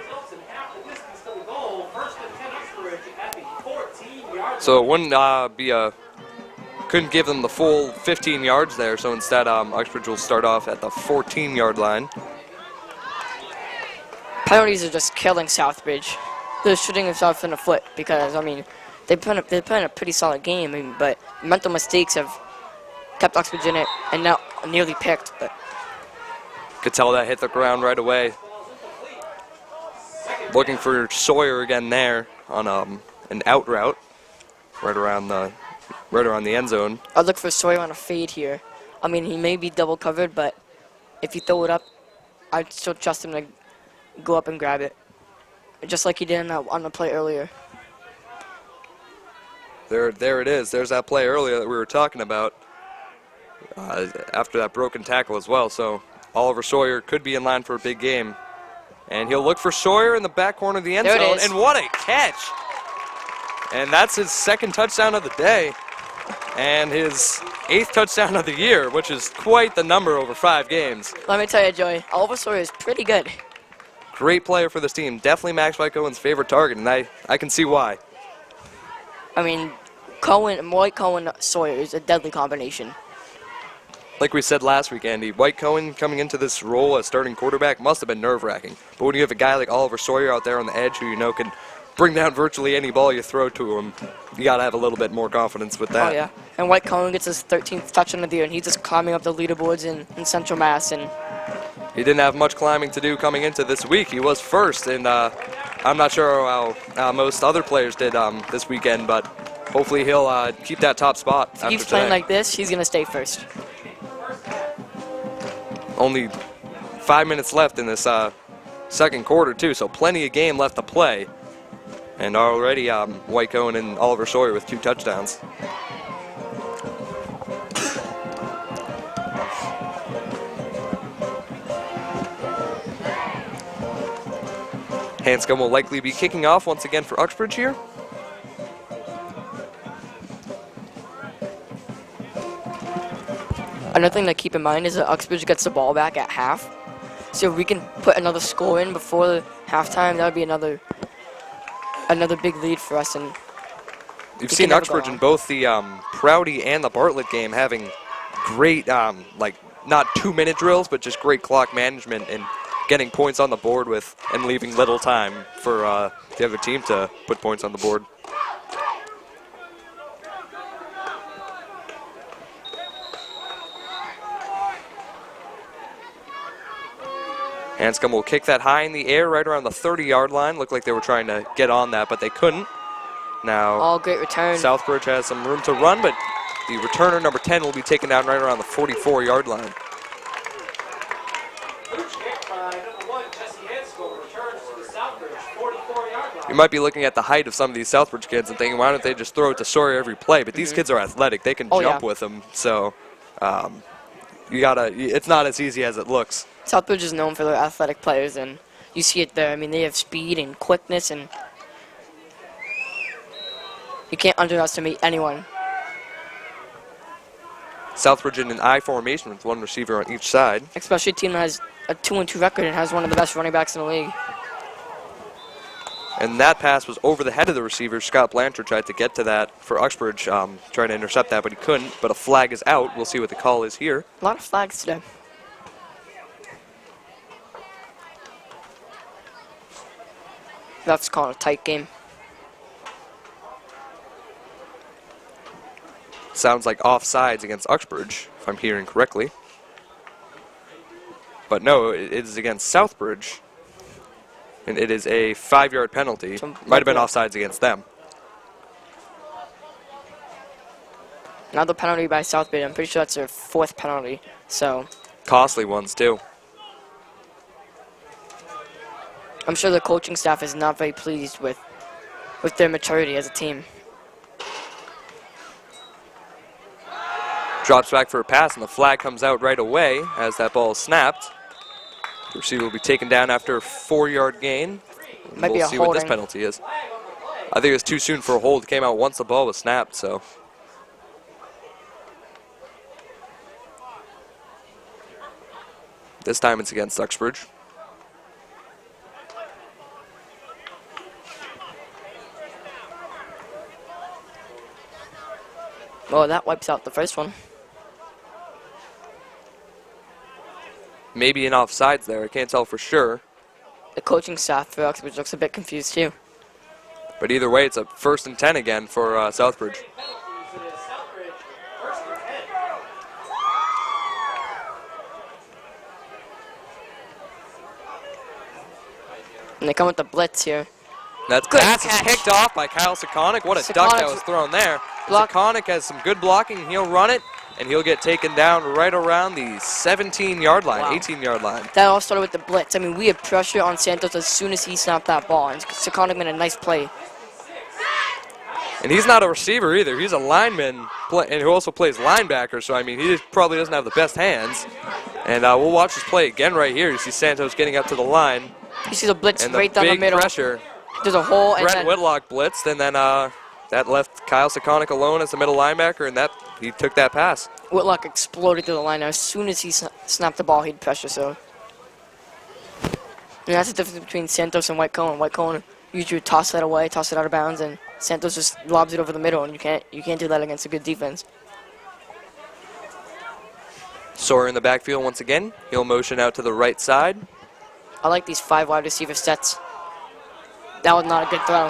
So it wouldn't be a... Couldn't give them the full 15 yards there, so instead Uxbridge will start off at the 14-yard line. Penalties are just killing Southbridge. They're shooting themselves in the foot because, I mean, they're playing a pretty solid game, but mental mistakes have kept Uxbridge in it and now nearly picked. But Could tell that hit the ground right away. Looking for Sawyer again there on an out route right around the end zone. I'd look for Sawyer on a fade here. I mean, he may be double covered, but if you throw it up, I'd still trust him to go up and grab it, just like he did on the play earlier. There it is. There's that play earlier that we were talking about after that broken tackle as well. So Oliver Sawyer could be in line for a big game. And he'll look for Sawyer in the back corner of the end There it zone. is. And what a catch! And that's his second touchdown of the day. And his 8th touchdown of the year, which is quite the number over 5 games. Let me tell you, Joey, Oliver Sawyer is pretty good. Great player for this team. Definitely Max White Cohen's favorite target, and I can see why. I mean, White Cohen Sawyer is a deadly combination. Like we said last week, Andy, White Cohen coming into this role as starting quarterback must have been nerve-wracking. But when you have a guy like Oliver Sawyer out there on the edge who you know can bring down virtually any ball you throw to him, you got to have a little bit more confidence with that. Oh, yeah. And White Cohen gets his 13th touchdown of the year, and he's just climbing up the leaderboards in Central Mass. And he didn't have much climbing to do coming into this week. He was first, and I'm not sure how most other players did this weekend, but hopefully he'll keep that top spot if after he keeps playing today. like this, he's going to stay first. Only 5 minutes left in this second quarter, too, so plenty of game left to play. And already White Cohen and Oliver Sawyer with 2 touchdowns. Hanscom will likely be kicking off once again for Uxbridge here. Another thing to keep in mind is that Uxbridge gets the ball back at half. So if we can put another score in before the halftime, that would be another big lead for us. And you've seen Uxbridge in both the Prouty and the Bartlett game having great, like, not 2-minute drills, but just great clock management and getting points on the board with and leaving little time for the other team to put points on the board. Hanscom will kick that high in the air right around the 30-yard line. Looked like they were trying to get on that, but they couldn't. Now, all great return. Southbridge has some room to run, but the returner, number 10, will be taken down right around the 44-yard line. You might be looking at the height of some of these Southbridge kids and thinking, why don't they just throw it to Sawyer every play? But these kids are athletic. They can jump with them. So it's not as easy as it looks. Southbridge is known for their athletic players, and you see it there. I mean, they have speed and quickness, and you can't underestimate anyone. Southbridge in an I formation with one receiver on each side. Especially a team that has a 2-2 record and has one of the best running backs in the league. And that pass was over the head of the receiver. Scott Blanchard tried to get to that for Uxbridge, trying to intercept that, but he couldn't. But a flag is out. We'll see what the call is here. A lot of flags today. That's calling a tight game. Sounds like offsides against Uxbridge, if I'm hearing correctly. But no, it is against Southbridge. And it is a 5-yard penalty. Might have been offsides against them. Another penalty by Southbridge. I'm pretty sure that's their 4th penalty. So Costly ones, too. I'm sure the coaching staff is not very pleased with their maturity as a team. Drops back for a pass, and the flag comes out right away as that ball is snapped. The receiver will be taken down after a 4-yard gain. Might be We'll a see what this holding. penalty is. I think it was too soon for a hold. It came out once the ball was snapped, so. This time it's against Uxbridge. Well, that wipes out the first one. Maybe an offsides there. I can't tell for sure. The coaching staff for Uxbridge looks a bit confused too. But either way, it's a 1st and 10 again for Southbridge. It is Southbridge, first and 10. And they come with the blitz here. That Good pass is catch. picked off by Kyle Sekonic. What a duck that Sekonic was thrown there. block- Sekonic has some good blocking. He'll run it, and he'll get taken down right around the 17-yard line, Wow. 18-yard line. That all started with the blitz. I mean, we had pressure on Santos as soon as he snapped that ball, and Sekonic made a nice play. And he's not a receiver either. He's a lineman, and who also plays linebacker. So, I mean, he probably doesn't have the best hands. And we'll watch this play again right here. You see Santos getting up to the line. You see the blitz And the right down the big middle. pressure. There's a hole, and Brett then Whitlock blitzed, and then that left Kyle Sekonic alone as the middle linebacker, and he took that pass. Whitlock exploded through the line. As soon as he snapped the ball, he'd pressure. So, and that's the difference between Santos and White Cone. White Cone usually would toss that away, toss it out of bounds, and Santos just lobs it over the middle, and you can't do that against a good defense. Sawyer in the backfield once again. He'll motion out to the right side. I like these 5 wide receiver sets. That was not a good throw.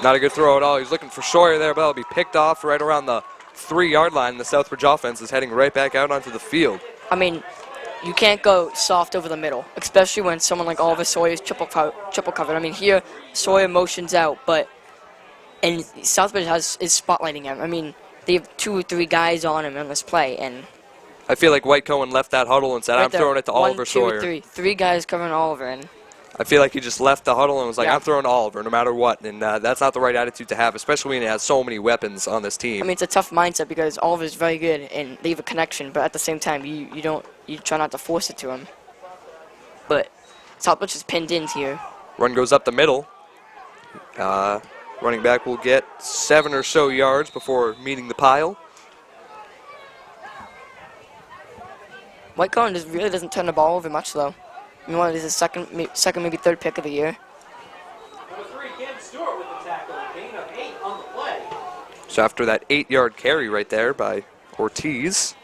Not a good throw at all. He's looking for Sawyer there, but it'll be picked off right around the 3-yard line. The Southbridge offense is heading right back out onto the field. I mean, you can't go soft over the middle, especially when someone like Oliver Sawyer is triple covered. I mean, here Sawyer motions out, and Southbridge is spotlighting him. I mean, they have 2 or 3 guys on him on this play, and I feel like White Cohen left that huddle and said, right I'm there, throwing it to Oliver 1, 2, Sawyer. 3. 3 guys covering Oliver, and I feel like he just left the huddle and was like, Yeah. I'm throwing to Oliver no matter what. And that's not the right attitude to have, especially when he has so many weapons on this team. I mean, it's a tough mindset because Oliver's very good and they have a connection, but at the same time, you try not to force it to him. But Southbridge is pinned in here. Run goes up the middle. Running back will get 7 or so yards before meeting the pile. White Cone really doesn't turn the ball over much, though. I mean, what is his second, maybe 3rd pick of the year? Number 3, Ken Stewart with the tackle. Gain of 8 on the play. So after that 8-yard carry right there by Ortiz.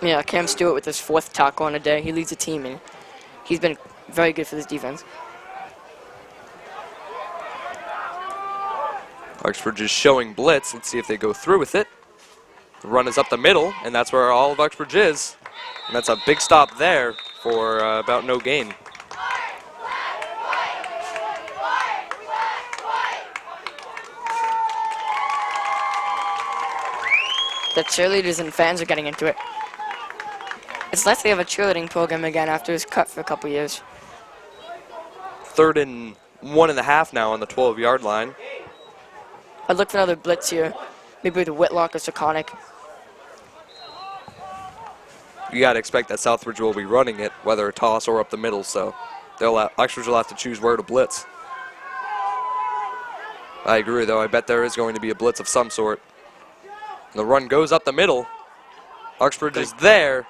Yeah, Cam Stewart with his 4th tackle on the day. He leads the team, and he's been very good for this defense. Uxbridge is showing blitz. Let's see if they go through with it. The run is up the middle, and that's where all of Uxbridge is. And that's a big stop there for about no gain. The cheerleaders and fans are getting into it. It's nice they have a cheerleading program again after it was cut for a couple years. 3rd and 1.5 now on the 12-yard line. I'd look for another blitz here. Maybe with Whitlock or Sekonic. You got to expect that Southbridge will be running it, whether a toss or up the middle, so Uxbridge will have to choose where to blitz. I agree, though. I bet there is going to be a blitz of some sort. The run goes up the middle. Uxbridge is there.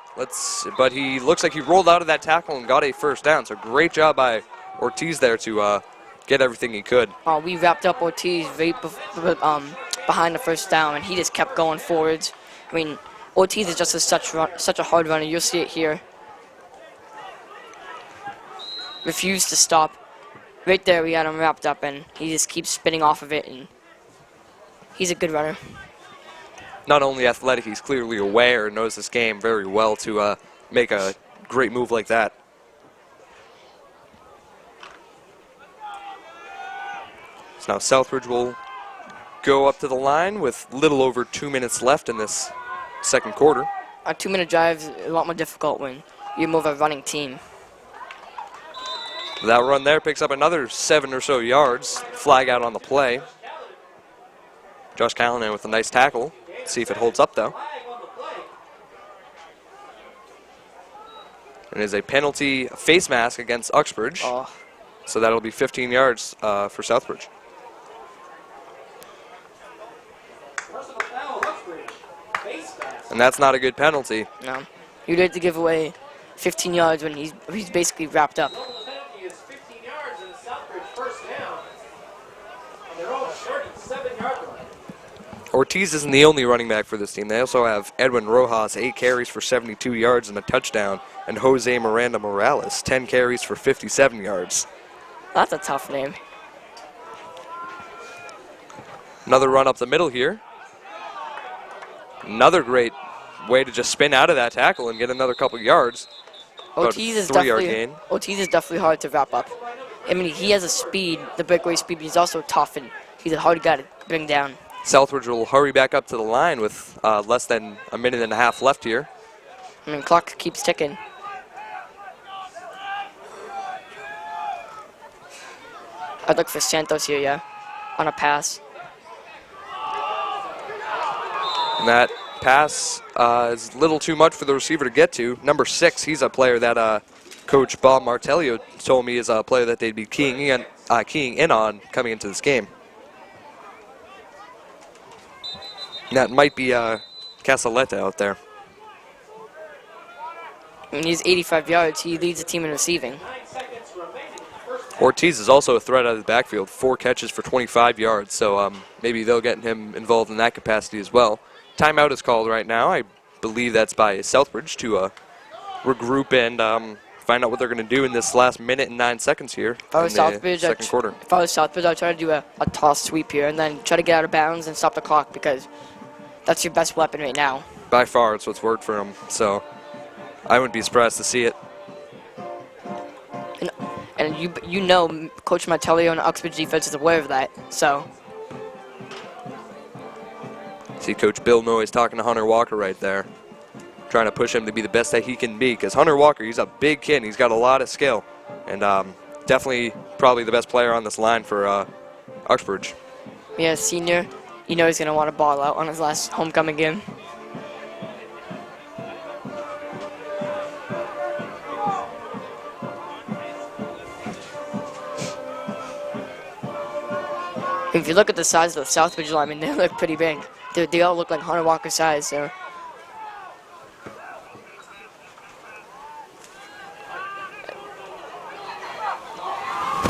But he looks like he rolled out of that tackle and got a first down. So great job by Ortiz there to get everything he could. We wrapped up Ortiz right behind the first down, and he just kept going forwards. I mean, Ortiz is just such a hard runner. You'll see it here. Refused to stop. Right there, we had him wrapped up, and he just keeps spinning off of it, and he's a good runner. Not only athletic, he's clearly aware and knows this game very well to make a great move like that. So now Southbridge will go up to the line with little over 2 minutes left in this second quarter. A 2-minute drive is a lot more difficult when you're more of a running team. That run there picks up another 7 or so yards. Flag out on the play. Josh Callanan with a nice tackle. See if it holds up, though. And it is a penalty face mask against Uxbridge. Oh. So that'll be 15 yards for Southbridge. And that's not a good penalty. No. You'd have to give away 15 yards when he's basically wrapped up. Ortiz isn't the only running back for this team. They also have Edwin Rojas, 8 carries for 72 yards and a touchdown, and Jose Miranda Morales, 10 carries for 57 yards. That's a tough name. Another run up the middle here. Another great way to just spin out of that tackle and get another couple yards. Ortiz is definitely hard to wrap up. I mean, he has a speed, the breakaway speed, but he's also tough, and he's a hard guy to bring down. Southbridge will hurry back up to the line with less than a minute and a half left here. I mean, clock keeps ticking. I'd look for Santos here, yeah, on a pass. And that pass is a little too much for the receiver to get to. Number 6, he's a player that Coach Bob Martellio told me is a player that they'd be keying in on coming into this game. And that might be Casaletta out there. I mean, he's 85 yards. He leads the team in receiving. Ortiz is also a threat out of the backfield. 4 catches for 25 yards, so maybe they'll get him involved in that capacity as well. Timeout is called right now. I believe that's by Southbridge to regroup and find out what they're going to do in this last minute and 9 seconds here If I was in the Southbridge, second quarter. If I was Southbridge, I'd try to do a toss sweep here and then try to get out of bounds and stop the clock because that's your best weapon right now. By far, it's what's worked for him, so I wouldn't be surprised to see it. And you know Coach Martellio and the Uxbridge defense is aware of that, so. See Coach Bill Noyes talking to Hunter Walker right there, trying to push him to be the best that he can be, because Hunter Walker, he's a big kid, and he's got a lot of skill, and definitely probably the best player on this line for Uxbridge. Yeah, senior, you know he's going to want to ball out on his last homecoming game. If you look at the size of the Southbridge linemen, they look pretty big. They all look like Hunter Walker size, so.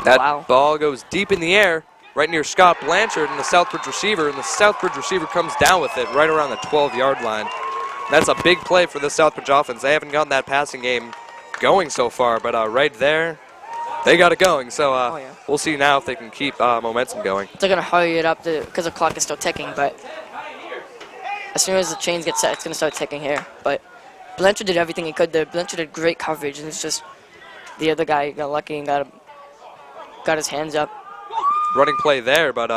That ball goes deep in the air, right near Scott Blanchard and the Southbridge receiver, and the Southbridge receiver comes down with it right around the 12-yard line. That's a big play for the Southbridge offense. They haven't gotten that passing game going so far, but right there, they got it going. So we'll see now if they can keep momentum going. They're going to hurry it up because the clock is still ticking, but as soon as the chains get set, it's going to start ticking here. But Blanchard did everything he could there. Blanchard did great coverage, and it's just the other guy got lucky and got his hands up. Running play there, but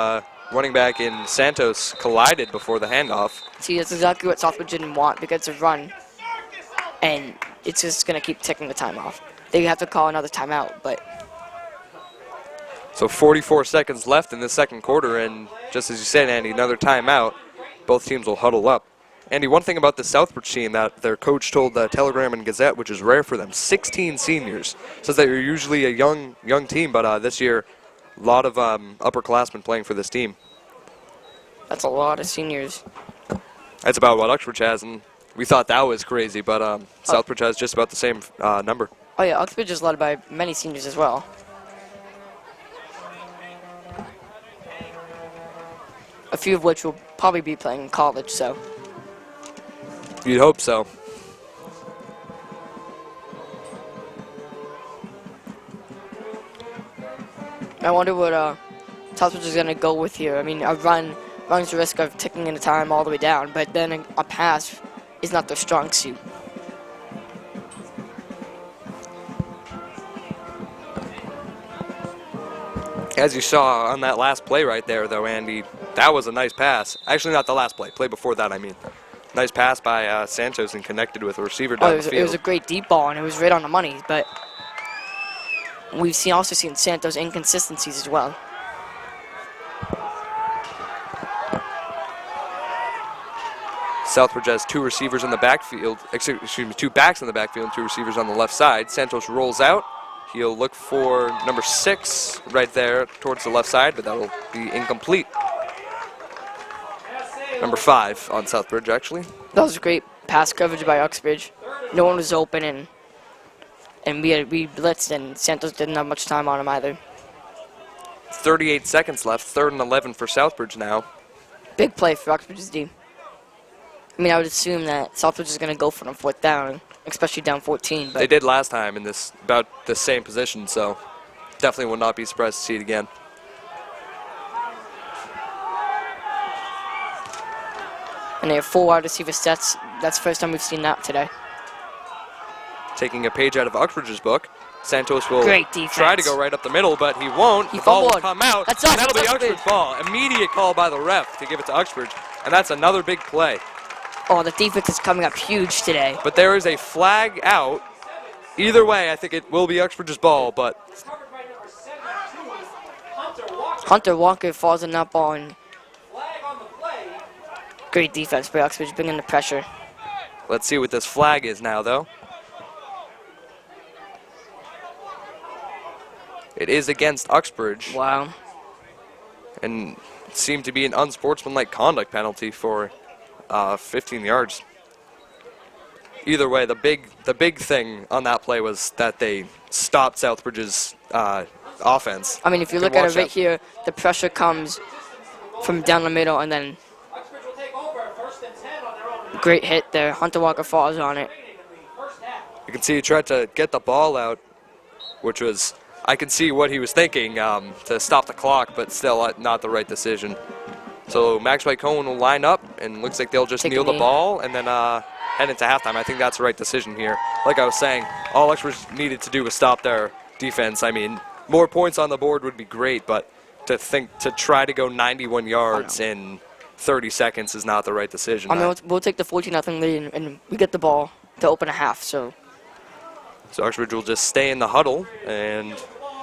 running back in Santos collided before the handoff. See, that's exactly what Southbridge didn't want because it's a run, and it's just going to keep ticking the time off. They have to call another timeout, but. So 44 seconds left in the second quarter, and just as you said, Andy, another timeout. Both teams will huddle up. Andy, one thing about the Southbridge team that their coach told the Telegram and Gazette, which is rare for them, 16 seniors. Says that you're usually a young team, but this year, a lot of upperclassmen playing for this team. That's a lot of seniors. That's about what Uxbridge has, and we thought that was crazy, but Southbridge has just about the same number. Oh yeah, Uxbridge is led by many seniors as well. A few of which will probably be playing in college, so. You'd hope so. I wonder what Southbridge is going to go with here. I mean, a run runs the risk of ticking in the time all the way down, but then a pass is not their strong suit. As you saw on that last play right there, though, Andy, that was a nice pass. Actually, not the last play. Play before that, I mean. Nice pass by Santos and connected with a receiver down the field. It was a great deep ball, and it was right on the money, but we've also seen Santos' inconsistencies as well. Southbridge has two receivers in the backfield, excuse me, two backs in the backfield, two receivers on the left side. Santos rolls out. He'll look for number 6 right there towards the left side, but that will be incomplete. Number 5 on Southbridge, actually. That was a great pass coverage by Uxbridge. No one was open, and we blitzed, and Santos didn't have much time on him either. 38 seconds left, 3rd and 11 for Southbridge now. Big play for Uxbridge's team. I mean, I would assume that Southbridge is going to go for them 4th down, especially down 14. But they did last time in this about the same position, so definitely would not be surprised to see it again. And they have 4 wide receiver sets. That's the first time we've seen that today. Taking a page out of Uxbridge's book, Santos will Great defense. try to go right up the middle, but he won't. He the ball will fumbled. come out, That's and that'll be Uxbridge. Uxbridge ball. Immediate call by the ref to give it to Uxbridge, and that's another big play. Oh, the defense is coming up huge today. But there is a flag out. Either way, I think it will be Uxbridge's ball, but Covered by number 72, Hunter Walker. Hunter Walker falls in that ball, and Flag on the play. great defense by Uxbridge, bringing the pressure. let's see what this flag is now, though. It is against Uxbridge, Wow. and it seemed to be an unsportsmanlike conduct penalty for 15 yards. Either way, the big thing on that play was that they stopped Southbridge's offense. I mean, if you look at it right here, the pressure comes from down the middle, and then Uxbridge will take over 1st and 10 on their own. great hit there. Hunter Walker falls on it. In the first half. You can see he tried to get the ball out, which was, I can see what he was thinking, to stop the clock, but still not the right decision. So Max White Cohen will line up, and looks like they'll just Take a kneel the knee. ball and then head into halftime. I think that's the right decision here. Like I was saying, all Uxbridge needed to do was stop their defense. I mean, more points on the board would be great, but to try to go 91 yards in 30 seconds is not the right decision. I mean, we'll take the 14-0 lead, and we get the ball to open a half, so. So Uxbridge will just stay in the huddle, and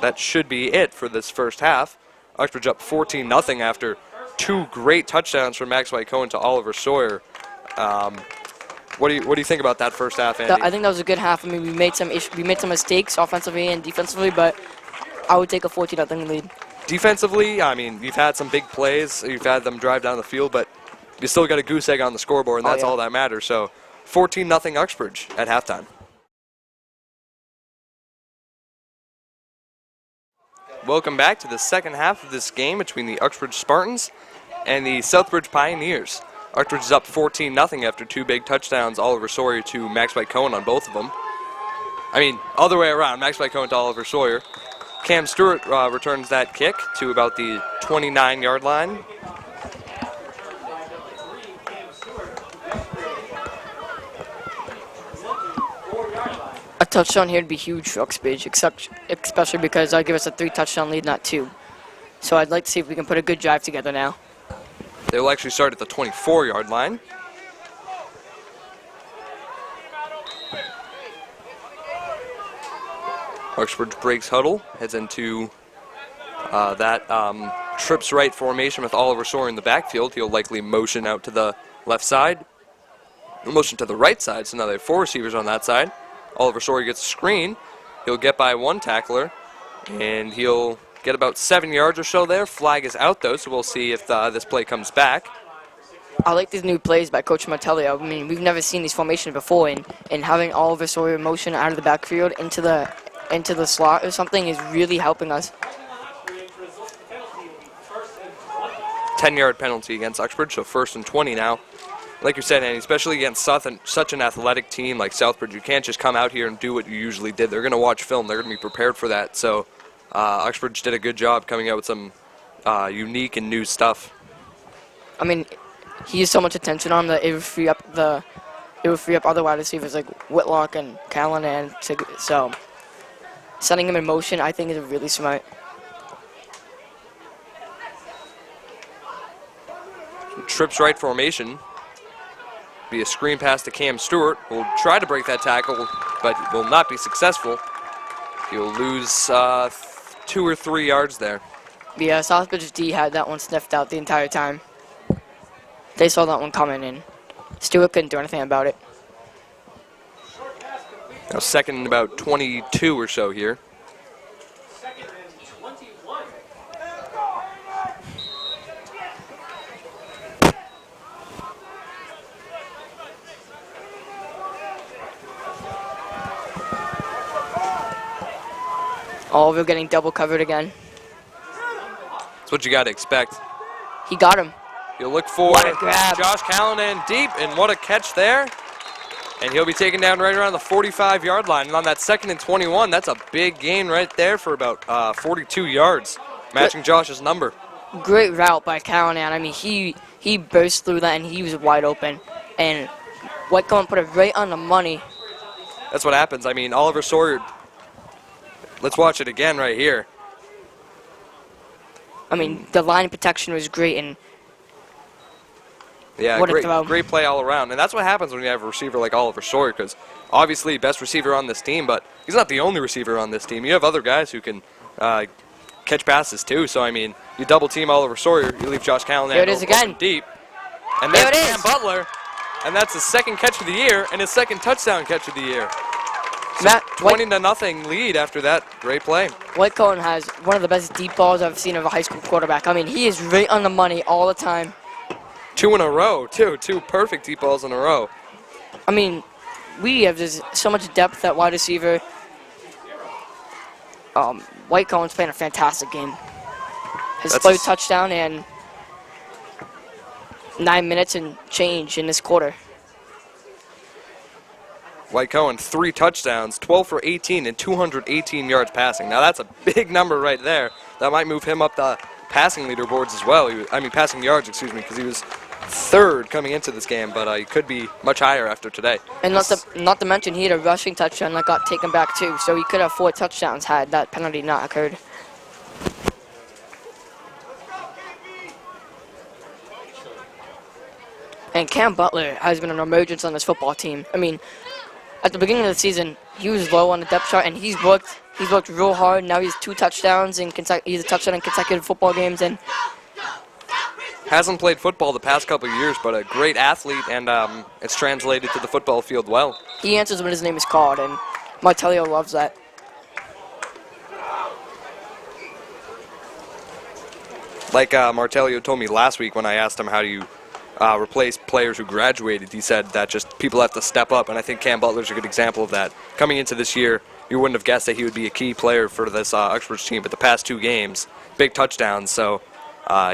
that should be it for this first half. Uxbridge up 14-0 after 2 great touchdowns from Max White Cohen to Oliver Sawyer. What do you think about that first half, Andy? I think that was a good half. I mean, we made some mistakes offensively and defensively, but I would take a 14-0 lead. Defensively, I mean, you've had some big plays. You've had them drive down the field, but you still got a goose egg on the scoreboard, and that's yeah. all that matters. So 14-0 Uxbridge at halftime. Welcome back to the second half of this game between the Uxbridge Spartans and the Southbridge Pioneers. Uxbridge is up 14-0 after 2 big touchdowns, Oliver Sawyer to Max White Cohen on both of them. I mean, other way around, Max White Cohen to Oliver Sawyer. Cam Stewart returns that kick to about the 29-yard line. A touchdown here would be huge for Uxbridge, especially because that'll give us a 3-touchdown lead, not 2. So I'd like to see if we can put a good drive together now. They'll actually start at the 24-yard line. Uxbridge breaks huddle, heads into that trips right formation with Oliver Sawyer in the backfield. He'll likely motion out to the left side, motion to the right side, so now they have 4 receivers on that side. Oliver Sawyer gets a screen. He'll get by 1 tackler, and he'll get about 7 yards or so there. Flag is out, though, so we'll see if this play comes back. I like these new plays by Coach Martello. I mean, we've never seen these formations before, and having Oliver Sawyer motion out of the backfield into the slot or something is really helping us. 10-yard penalty against Uxbridge, so 1st and 20 now. Like you said, Andy, especially against such an athletic team like Southbridge, you can't just come out here and do what you usually did. They're going to watch film. They're going to be prepared for that. So Uxbridge did a good job coming out with some unique and new stuff. I mean, he has so much attention on that it would free up other wide receivers like Whitlock and Callanan. So setting him in motion, I think, is really smart. Trips right formation. Be a screen pass to Cam Stewart, who will try to break that tackle, but will not be successful. He'll lose 2 or 3 yards there. Yeah, Southbridge D had that one sniffed out the entire time. They saw that one coming in. Stewart couldn't do anything about it. Now 2nd and about 22 or so here. 2nd and 21. Oliver getting double covered again. That's what you got to expect. He got him. You'll look for What a grab. Josh Callanan deep, and what a catch there. And he'll be taken down right around the 45-yard line. And on that 2nd and 21, that's a big gain right there for about 42 yards, matching Josh's number. Great route by Callanan. I mean, he burst through that, and he was wide open. And Whitcomb put it right on the money. That's what happens. I mean, Oliver Sawyer, let's watch it again right here. I mean, the line protection was great, and Yeah, what a throw. great play all around. And that's what happens when you have a receiver like Oliver Sawyer, because obviously best receiver on this team, but he's not the only receiver on this team. You have other guys who can catch passes too. So, I mean, you double team Oliver Sawyer, you leave Josh Callanan There it is again. open deep. And There there's it Cam is. Butler, and that's his 2nd catch of the year and his 2nd touchdown catch of the year. So Matt, 20-0 lead after that great play. Whitcomb has one of the best deep balls I've seen of a high school quarterback. I mean, he is right on the money all the time. 2 in a row, too. 2 perfect deep balls in a row. I mean, we have just so much depth at wide receiver. Whitecomb's playing a fantastic game. His That's first touchdown and 9 minutes and change in this quarter. White Cohen, 3 touchdowns, 12 for 18, and 218 yards passing. Now that's a big number right there. That might move him up the passing leaderboards as well. Passing yards, excuse me, because he was 3rd coming into this game, but he could be much higher after today. And not to mention, he had a rushing touchdown that got taken back too, so he could have 4 touchdowns had that penalty not occurred. And Cam Butler has been an emergence on this football team. I mean, at the beginning of the season, he was low on the depth chart, and he's worked real hard. Now he's 2 touchdowns in he's a touchdown in consecutive football games, and Hasn't played football the past couple of years, but a great athlete, and it's translated to the football field well. he answers when his name is called, and Martello loves that. Like Martello told me last week when I asked him how do you replace players who graduated, he said that just people have to step up, and I think Cam Butler's a good example of that. Coming into this year, you wouldn't have guessed that he would be a key player for this Uxbridge team, but the past 2 games, big touchdowns, so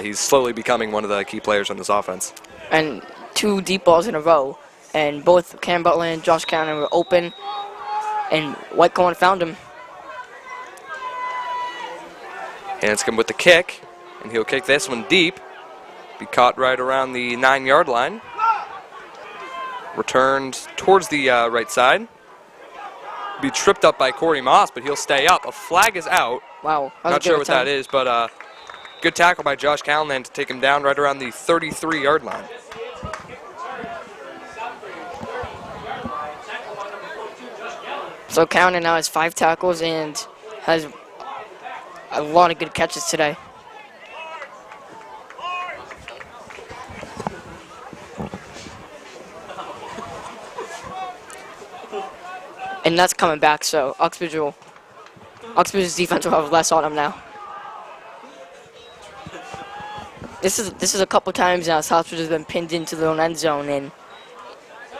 he's slowly becoming one of the key players on this offense. And 2 deep balls in a row, and both Cam Butler and Josh Cannon were open, and Whitcomb found him. Hanscom with the kick, and he'll kick this one deep. Be caught right around the 9-yard line. Returned towards the right side. Be tripped up by Corey Moss, but he'll stay up. A flag is out. Wow. Not sure what that is, but good tackle by Josh Callanan to take him down right around the 33-yard line. So Cannon now has 5 tackles and has a lot of good catches today. And that's coming back, so Uxbridge's defense will have less on him now. this is a couple times now Southbridge has been pinned into their own end zone, and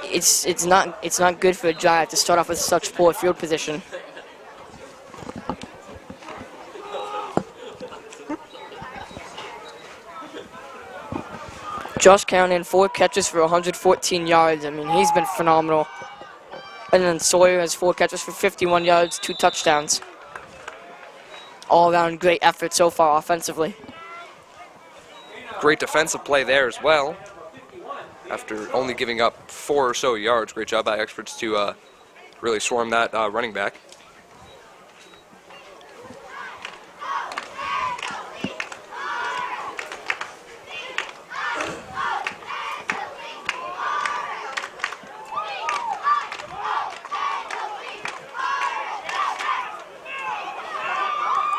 it's not good for a drive to start off with such poor field position. Josh County, 4 catches for 114 yards. I mean, he's been phenomenal. And then Sawyer has 4 catches for 51 yards, 2 touchdowns. All around great effort so far offensively. Great defensive play there as well. After only giving up 4 or so yards, great job by Uxbridge to really swarm that running back.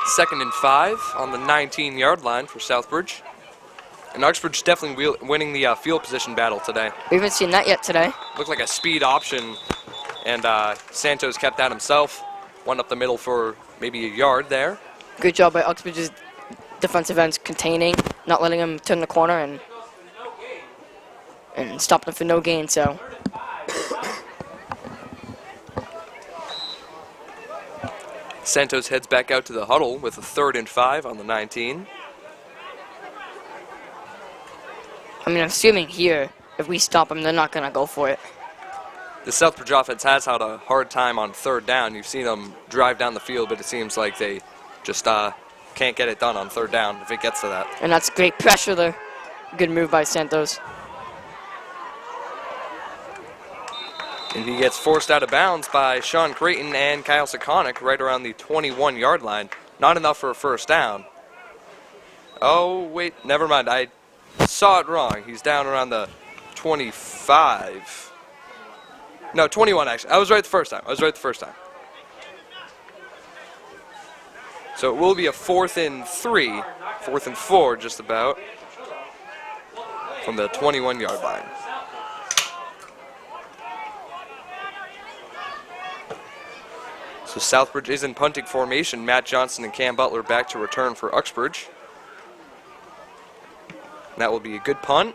Second and 5 on the 19-yard line for Southbridge. And Uxbridge definitely winning the field position battle today. We haven't seen that yet today. Looked like a speed option, and Santos kept that himself. One up the middle for maybe a yard there. Good job by Uxbridge's defensive ends containing, not letting him turn the corner and stopping him for no gain. So Santos heads back out to the huddle with a 3rd and 5 on the 19. I mean, I'm assuming here, if we stop them, they're not going to go for it. The Southbridge offense has had a hard time on 3rd down. You've seen them drive down the field, but it seems like they just can't get it done on 3rd down if it gets to that. And that's great pressure there. Good move by Santos. And he gets forced out of bounds by Sean Creighton and Kyle Sekonic right around the 21-yard line. Not enough for a 1st down. Oh, wait, never mind. I saw it wrong. He's down around the 25. No, 21 actually. I was right the first time. So it will be a 4th and 3, 4th and 4 just about, from the 21-yard line. So Southbridge is in punting formation. Matt Johnson and Cam Butler back to return for Uxbridge. And that will be a good punt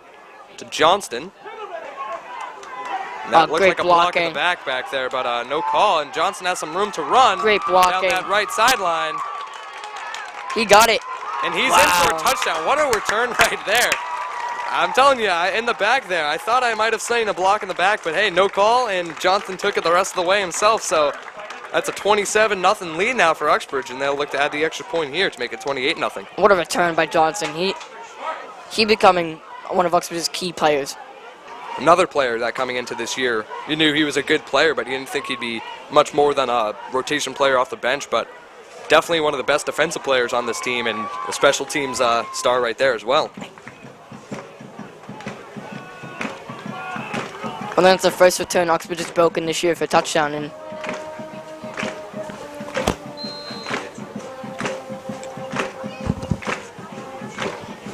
to Johnston. And that looked like a block in the back there, but no call. And Johnson has some room to run. Great blocking. Down that right sideline. He got it. And he's in for a touchdown. What a return right there. I'm telling you, in the back there, I thought I might have seen a block in the back, but hey, no call, and Johnson took it the rest of the way himself. So that's a 27-0 lead now for Uxbridge, and they'll look to add the extra point here to make it 28-0. What a return by Johnson. He becoming one of Uxbridge's key players. Another player that coming into this year, you knew he was a good player, but you didn't think he'd be much more than a rotation player off the bench, but definitely one of the best defensive players on this team, and a special teams star right there as well. Well, that's the first return Uxbridge has broken this year for a touchdown, and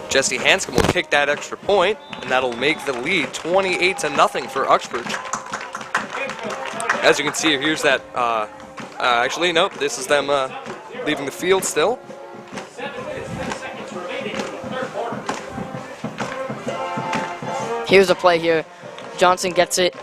Jesse Hanscom will kick that extra point, and that'll make the lead 28-0 for Uxbridge. As you can see, here's that. Actually, nope. This is them leaving the field still. Here's a play here. Johnson gets it.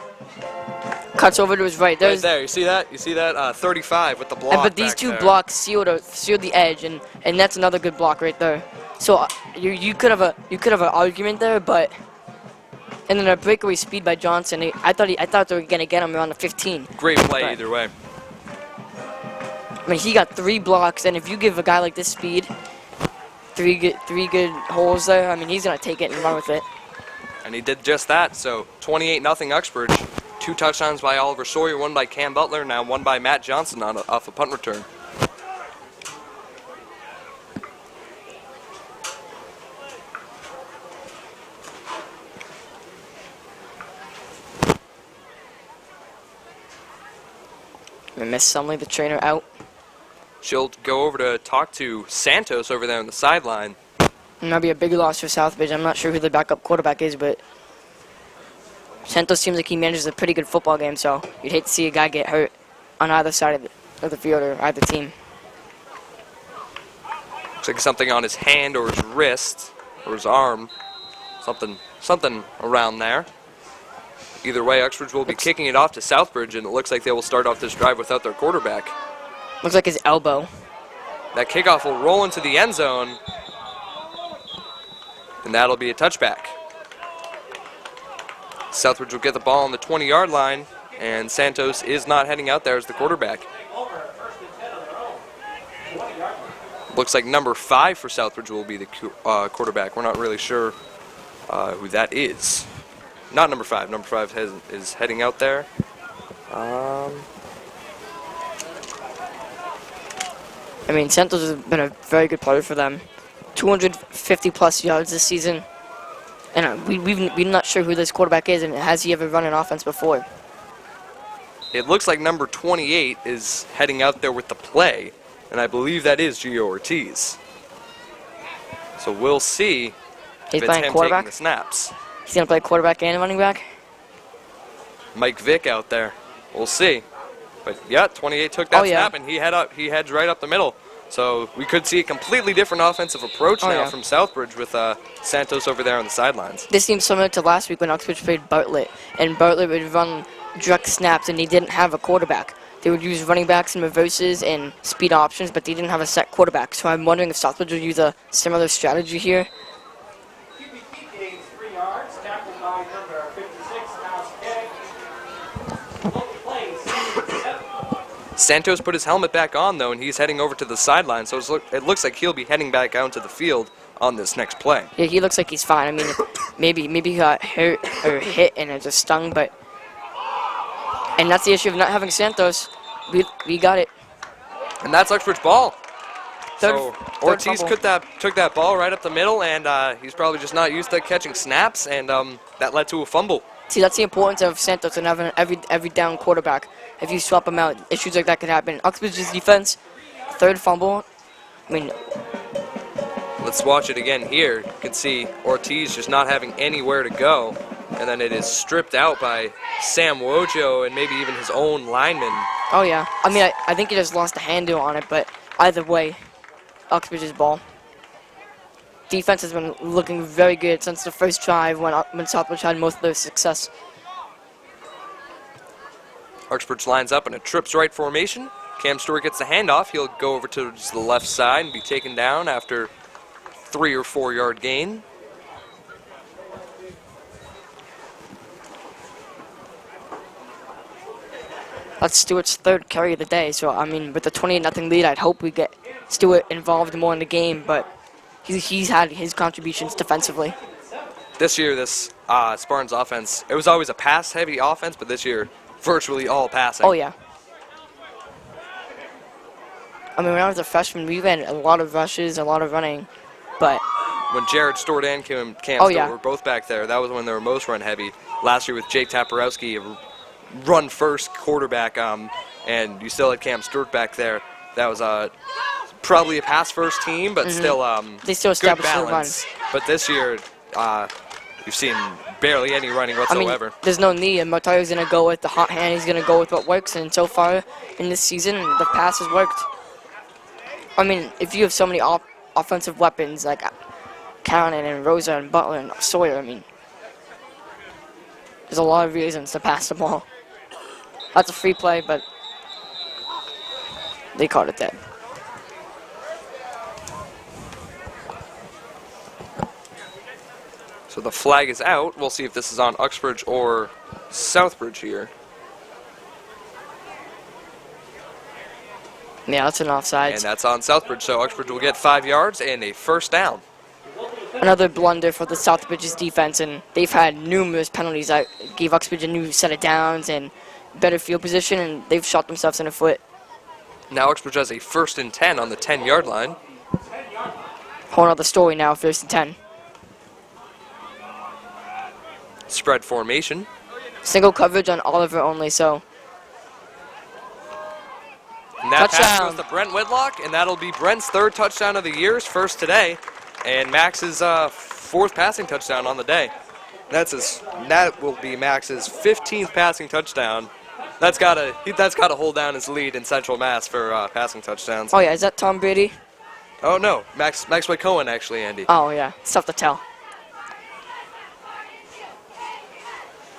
Cuts over to his right. Right there. You see that? You see that? 35 with the block. But these two blocks sealed the edge, and that's another good block right there. So you could have an argument there, but and then a breakaway speed by Johnson. I thought they were gonna get him around the 15. Great play either way. I mean, he got 3 blocks, and if you give a guy like this speed, three good holes there, I mean, he's gonna take it and run with it. And he did just that. So 28-0 Uxbridge. 2 touchdowns by Oliver Sawyer, 1 by Cam Butler, now 1 by Matt Johnson off a punt return. We missed Sumley, the trainer, out. She'll go over to talk to Santos over there on the sideline. And that'll be a big loss for Southbridge. I'm not sure who the backup quarterback is, but Santos seems like he manages a pretty good football game, so you'd hate to see a guy get hurt on either side of the field or either team. Looks like something on his hand or his wrist. or his arm, something around there. Either way, Uxbridge will be kicking it off to Southbridge, and it looks like they will start off this drive without their quarterback. Looks like his elbow. That kickoff will roll into the end zone, and that'll be a touchback. Southbridge will get the ball on the 20-yard line, and Santos is not heading out there as the quarterback. Looks like number 5 for Southbridge will be the quarterback. We're not really sure who that is. Not number 5. Number 5 is heading out there. I mean, Santos has been a very good player for them. 250-plus yards this season. And we're not sure who this quarterback is, and has he ever run an offense before? It looks like number 28 is heading out there with the play, and I believe that is Gio Ortiz. So we'll see He's if it's playing him quarterback? taking the snaps. He's going to play quarterback and running back? Mike Vick out there. We'll see. But yeah, 28 took that snap, and he heads right up the middle. So we could see a completely different offensive approach now from Southbridge with Santos over there on the sidelines. This seems similar to last week when Uxbridge played Bartlett, and Bartlett would run direct snaps, and they didn't have a quarterback. They would use running backs and reverses and speed options, but they didn't have a set quarterback. So I'm wondering if Southbridge would use a similar strategy here. QB gains 3 yards, tackled by number 56, Mouse Keg. Local plays, 7. Santos put his helmet back on, though, and he's heading over to the sideline, so it looks like he'll be heading back out to the field on this next play. Yeah, he looks like he's fine. I mean, maybe he got hurt or hit and it just stung, but... And that's the issue of not having Santos. We got it. And that's Uxbridge ball. Third Ortiz fumble. took that ball right up the middle, and he's probably just not used to catching snaps, and that led to a fumble. See, that's the importance of Santos and having every down quarterback. If you swap him out, issues like that could happen. Uxbridge's defense, third fumble. I mean, let's watch it again here. You can see Ortiz just not having anywhere to go, and then it is stripped out by Sam Wojo and maybe even his own lineman. oh yeah. I mean, I think he just lost a handle on it, but either way, Uxbridge's ball. Defense has been looking very good since the first drive when Southbridge had most of their success. Uxbridge lines up in a trips right formation. Cam Stewart gets the handoff. He'll go over to just the left side and be taken down after 3 or 4 yard gain. That's Stewart's third carry of the day, so I mean, with the 28-0 lead, I'd hope we get Stewart involved more in the game, but he's had his contributions defensively. This year, this Spartans offense, it was always a pass-heavy offense, but this year, virtually all passing. Oh, yeah. I mean, when I was a freshman, we ran a lot of rushes, a lot of running, but... When Jared Stewart and Cam Stewart were both back there, that was when they were most run-heavy. Last year with Jake Taparowski, a run-first quarterback, and you still had Cam Stewart back there. That was probably a pass-first team, but still they still good established the run. balance. But this year, you've seen barely any running whatsoever. I mean, there's no need, and Martayo's going to go with the hot hand. He's going to go with what works, and so far in this season, the pass has worked. I mean, if you have so many offensive weapons like Cannon and Rosa and Butler and Sawyer, I mean, there's a lot of reasons to pass the ball. That's a free play, but they caught it dead. So the flag is out. We'll see if this is on Uxbridge or Southbridge here. Yeah, that's an offside. And that's on Southbridge, so Uxbridge will get 5 yards and a first down. Another blunder for the Southbridge's defense, and they've had numerous penalties that gave Uxbridge a new set of downs and better field position, and they've shot themselves in the foot. Now Uxbridge has a 1st and 10 on the 10-yard line. Whole other story now, 1st and 10. Spread formation. Single coverage on Oliver only, so... And that pass Touchdown. goes to Brent Whitlock, and that'll be Brent's 3rd touchdown of the year, his first today, and Max's 4th passing touchdown on the day. That will be Max's 15th passing touchdown. That's gotta hold down his lead in Central Mass for passing touchdowns. Oh yeah, is that Tom Brady? Oh no, Maxwell Cohen actually, Andy. Oh yeah, it's tough to tell.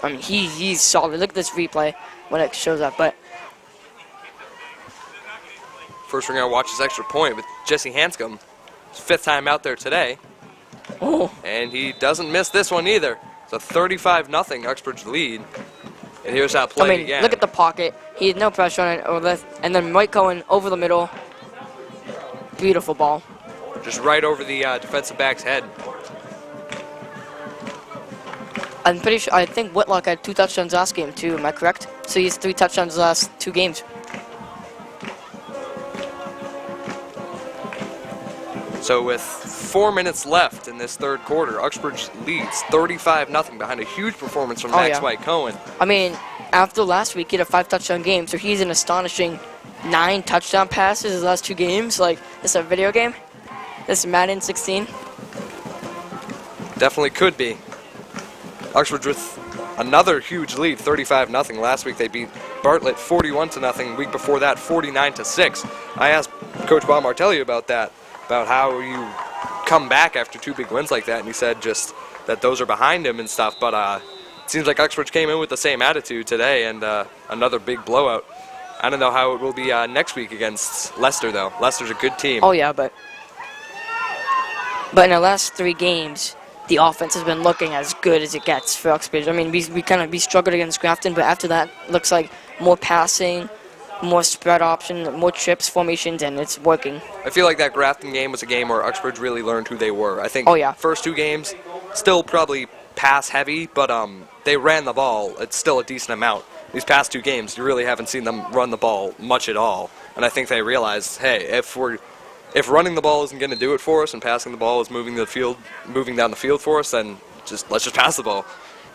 I mean, he's solid. Look at this replay when it shows up. But First we're gonna watch his extra point with Jesse Hanscom. His 5th time out there today, oh, and he doesn't miss this one either. It's a 35-0 Uxbridge lead. And here's how I play mean, began. look at the pocket. He had no pressure on it, and then Mike Cohen over the middle. Beautiful ball. Just right over the defensive back's head. I'm pretty sure. I think Whitlock had 2 touchdowns last game too. Am I correct? So he's 3 touchdowns the last 2 games. So with 4 minutes left in this third quarter, Uxbridge leads 35-0 behind a huge performance from Max yeah. White Cohen. I mean, after last week, he had a 5 touchdown game, so he's an astonishing 9 touchdown passes his last 2 games. Like, this is a video game? This is Madden 16? Definitely could be. Uxbridge with another huge lead, 35-0. Last week they beat Bartlett 41-0. Week before that, 49-6. I asked Coach Bob Martelli about that, about how you come back after 2 big wins like that, and he said just that those are behind him and stuff. But it seems like Uxbridge came in with the same attitude today, and another big blowout. I don't know how it will be next week against Leicester, though. Leicester's a good team. Oh, yeah, but in the last 3 games, the offense has been looking as good as it gets for Uxbridge. I mean, we struggled against Grafton, but after that, looks like more passing, more spread option, more trips, formations, and it's working. I feel like that Grafton game was a game where Uxbridge really learned who they were. I think Oh, yeah. first 2 games, still probably pass heavy, but they ran the ball. It's still a decent amount. These past 2 games, you really haven't seen them run the ball much at all. And I think they realized, hey, if running the ball isn't going to do it for us and passing the ball is moving down the field for us, then let's just pass the ball.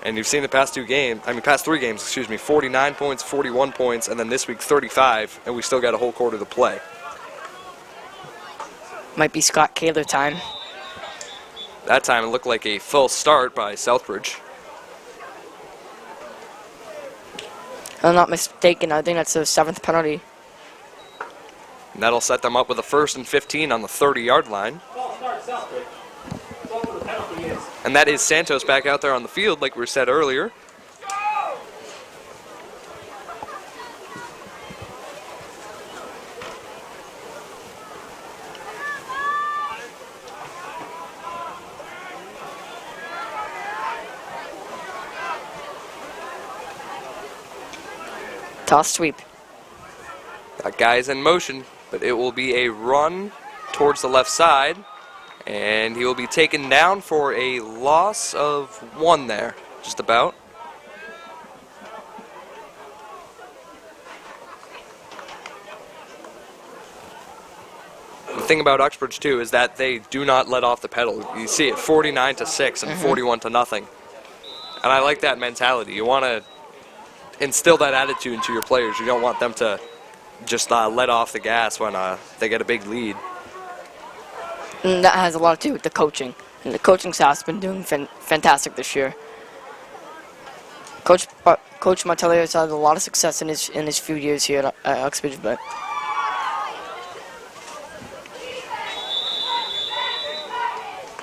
And you've seen the past 3 games, 49 points, 41 points, and then this week 35, and we still got a whole quarter to play. Might be Scott Kaler time. That time it looked like a full start by Southbridge. If I'm not mistaken, I think that's the 7th penalty. And that'll set them up with a 1st and 15 on the 30-yard line. Ball starts Southbridge. What the penalty is. And that is Santos back out there on the field, like we said earlier. Toss sweep. That guy's in motion, but it will be a run towards the left side. And he will be taken down for a loss of 1 there, just about. The thing about Uxbridge, too, is that they do not let off the pedal. You see it 49-6 and 41-0. And I like that mentality. You want to instill that attitude into your players. You don't want them to just let off the gas when they get a big lead. And that has a lot to do with the coaching. And the coaching staff's been doing fantastic this year. Coach Martelli has had a lot of success in his few years here at Uxbridge, but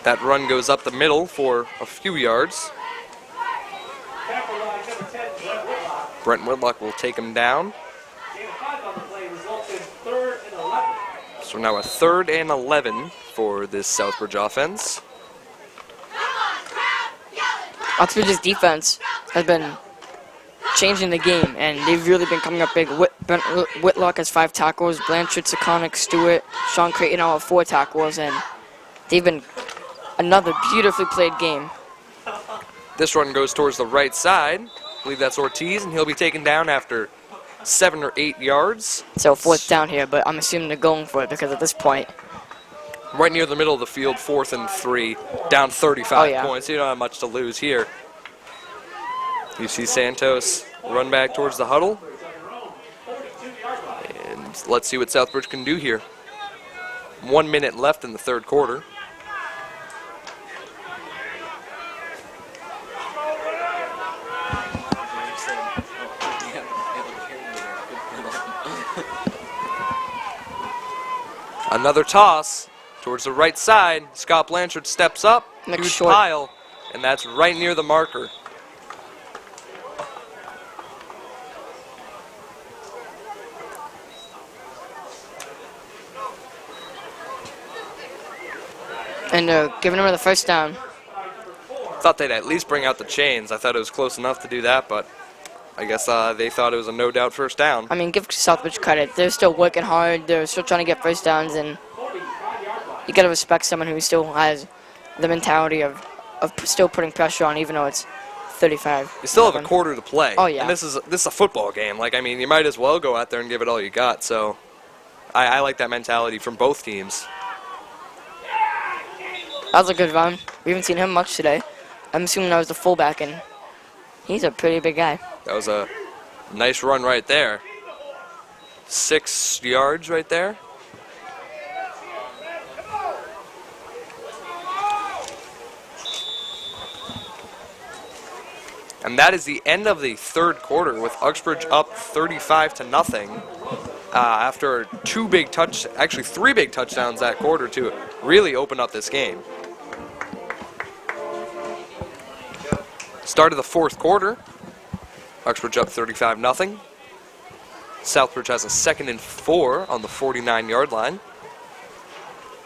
that run goes up the middle for a few yards. Capitalize number 10, Brett Whitlock. Brent Whitlock will take him down. Gain of 5 on the play results in 3rd and 11. So now a 3rd and 11 for this Southbridge offense. Uxbridge's defense has been changing the game, and they've really been coming up big. Whitlock has 5 tackles, Blanchard, Sekonic, Stewart, Sean Creighton all have 4 tackles, and they've been another beautifully played game. This run goes towards the right side. I believe that's Ortiz, and he'll be taken down after 7 or 8 yards. So 4th down here, but I'm assuming they're going for it because at this point, Right near the middle of the field, 4th and 3, down 35 points. You don't have much to lose here. You see Santos run back towards the huddle. And let's see what Southbridge can do here. 1 minute left in the third quarter. Another toss towards the right side. Scott Blanchard steps up, Next huge short. pile, and that's right near the marker. And giving him the first down. Thought they'd at least bring out the chains. I thought it was close enough to do that, but I guess they thought it was a no-doubt first down. I mean, give Southbridge credit. They're still working hard. They're still trying to get first downs, and you got to respect someone who still has the mentality of still putting pressure on, even though it's 35. You still have a quarter to play. Oh, yeah. And this is a football game. Like, I mean, you might as well go out there and give it all you got. So I like that mentality from both teams. That was a good run. We haven't seen him much today. I'm assuming that was the fullback, and he's a pretty big guy. That was a nice run right there. 6 yards right there. And that is the end of the third quarter with Uxbridge up 35-0 after three big touchdowns that quarter to really open up this game. Start of the fourth quarter, Uxbridge up 35-0. Southbridge has a 2nd and 4 on the 49-yard line.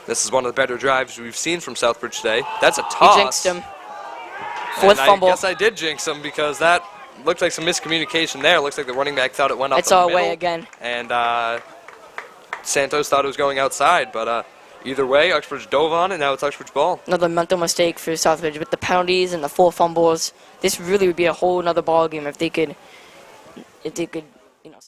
This is one of the better drives we've seen from Southbridge today. That's a toss. He jinxed him. Fourth fumble. I guess I did jinx him because that looked like some miscommunication there. Looks like the running back thought it went up It's the our middle. way again. And Santos thought it was going outside, but either way, Uxbridge dove on it. Now it's Uxbridge ball. Another mental mistake for Southbridge with the penalties and the 4 fumbles. This really would be a whole other ball game if they could, you know.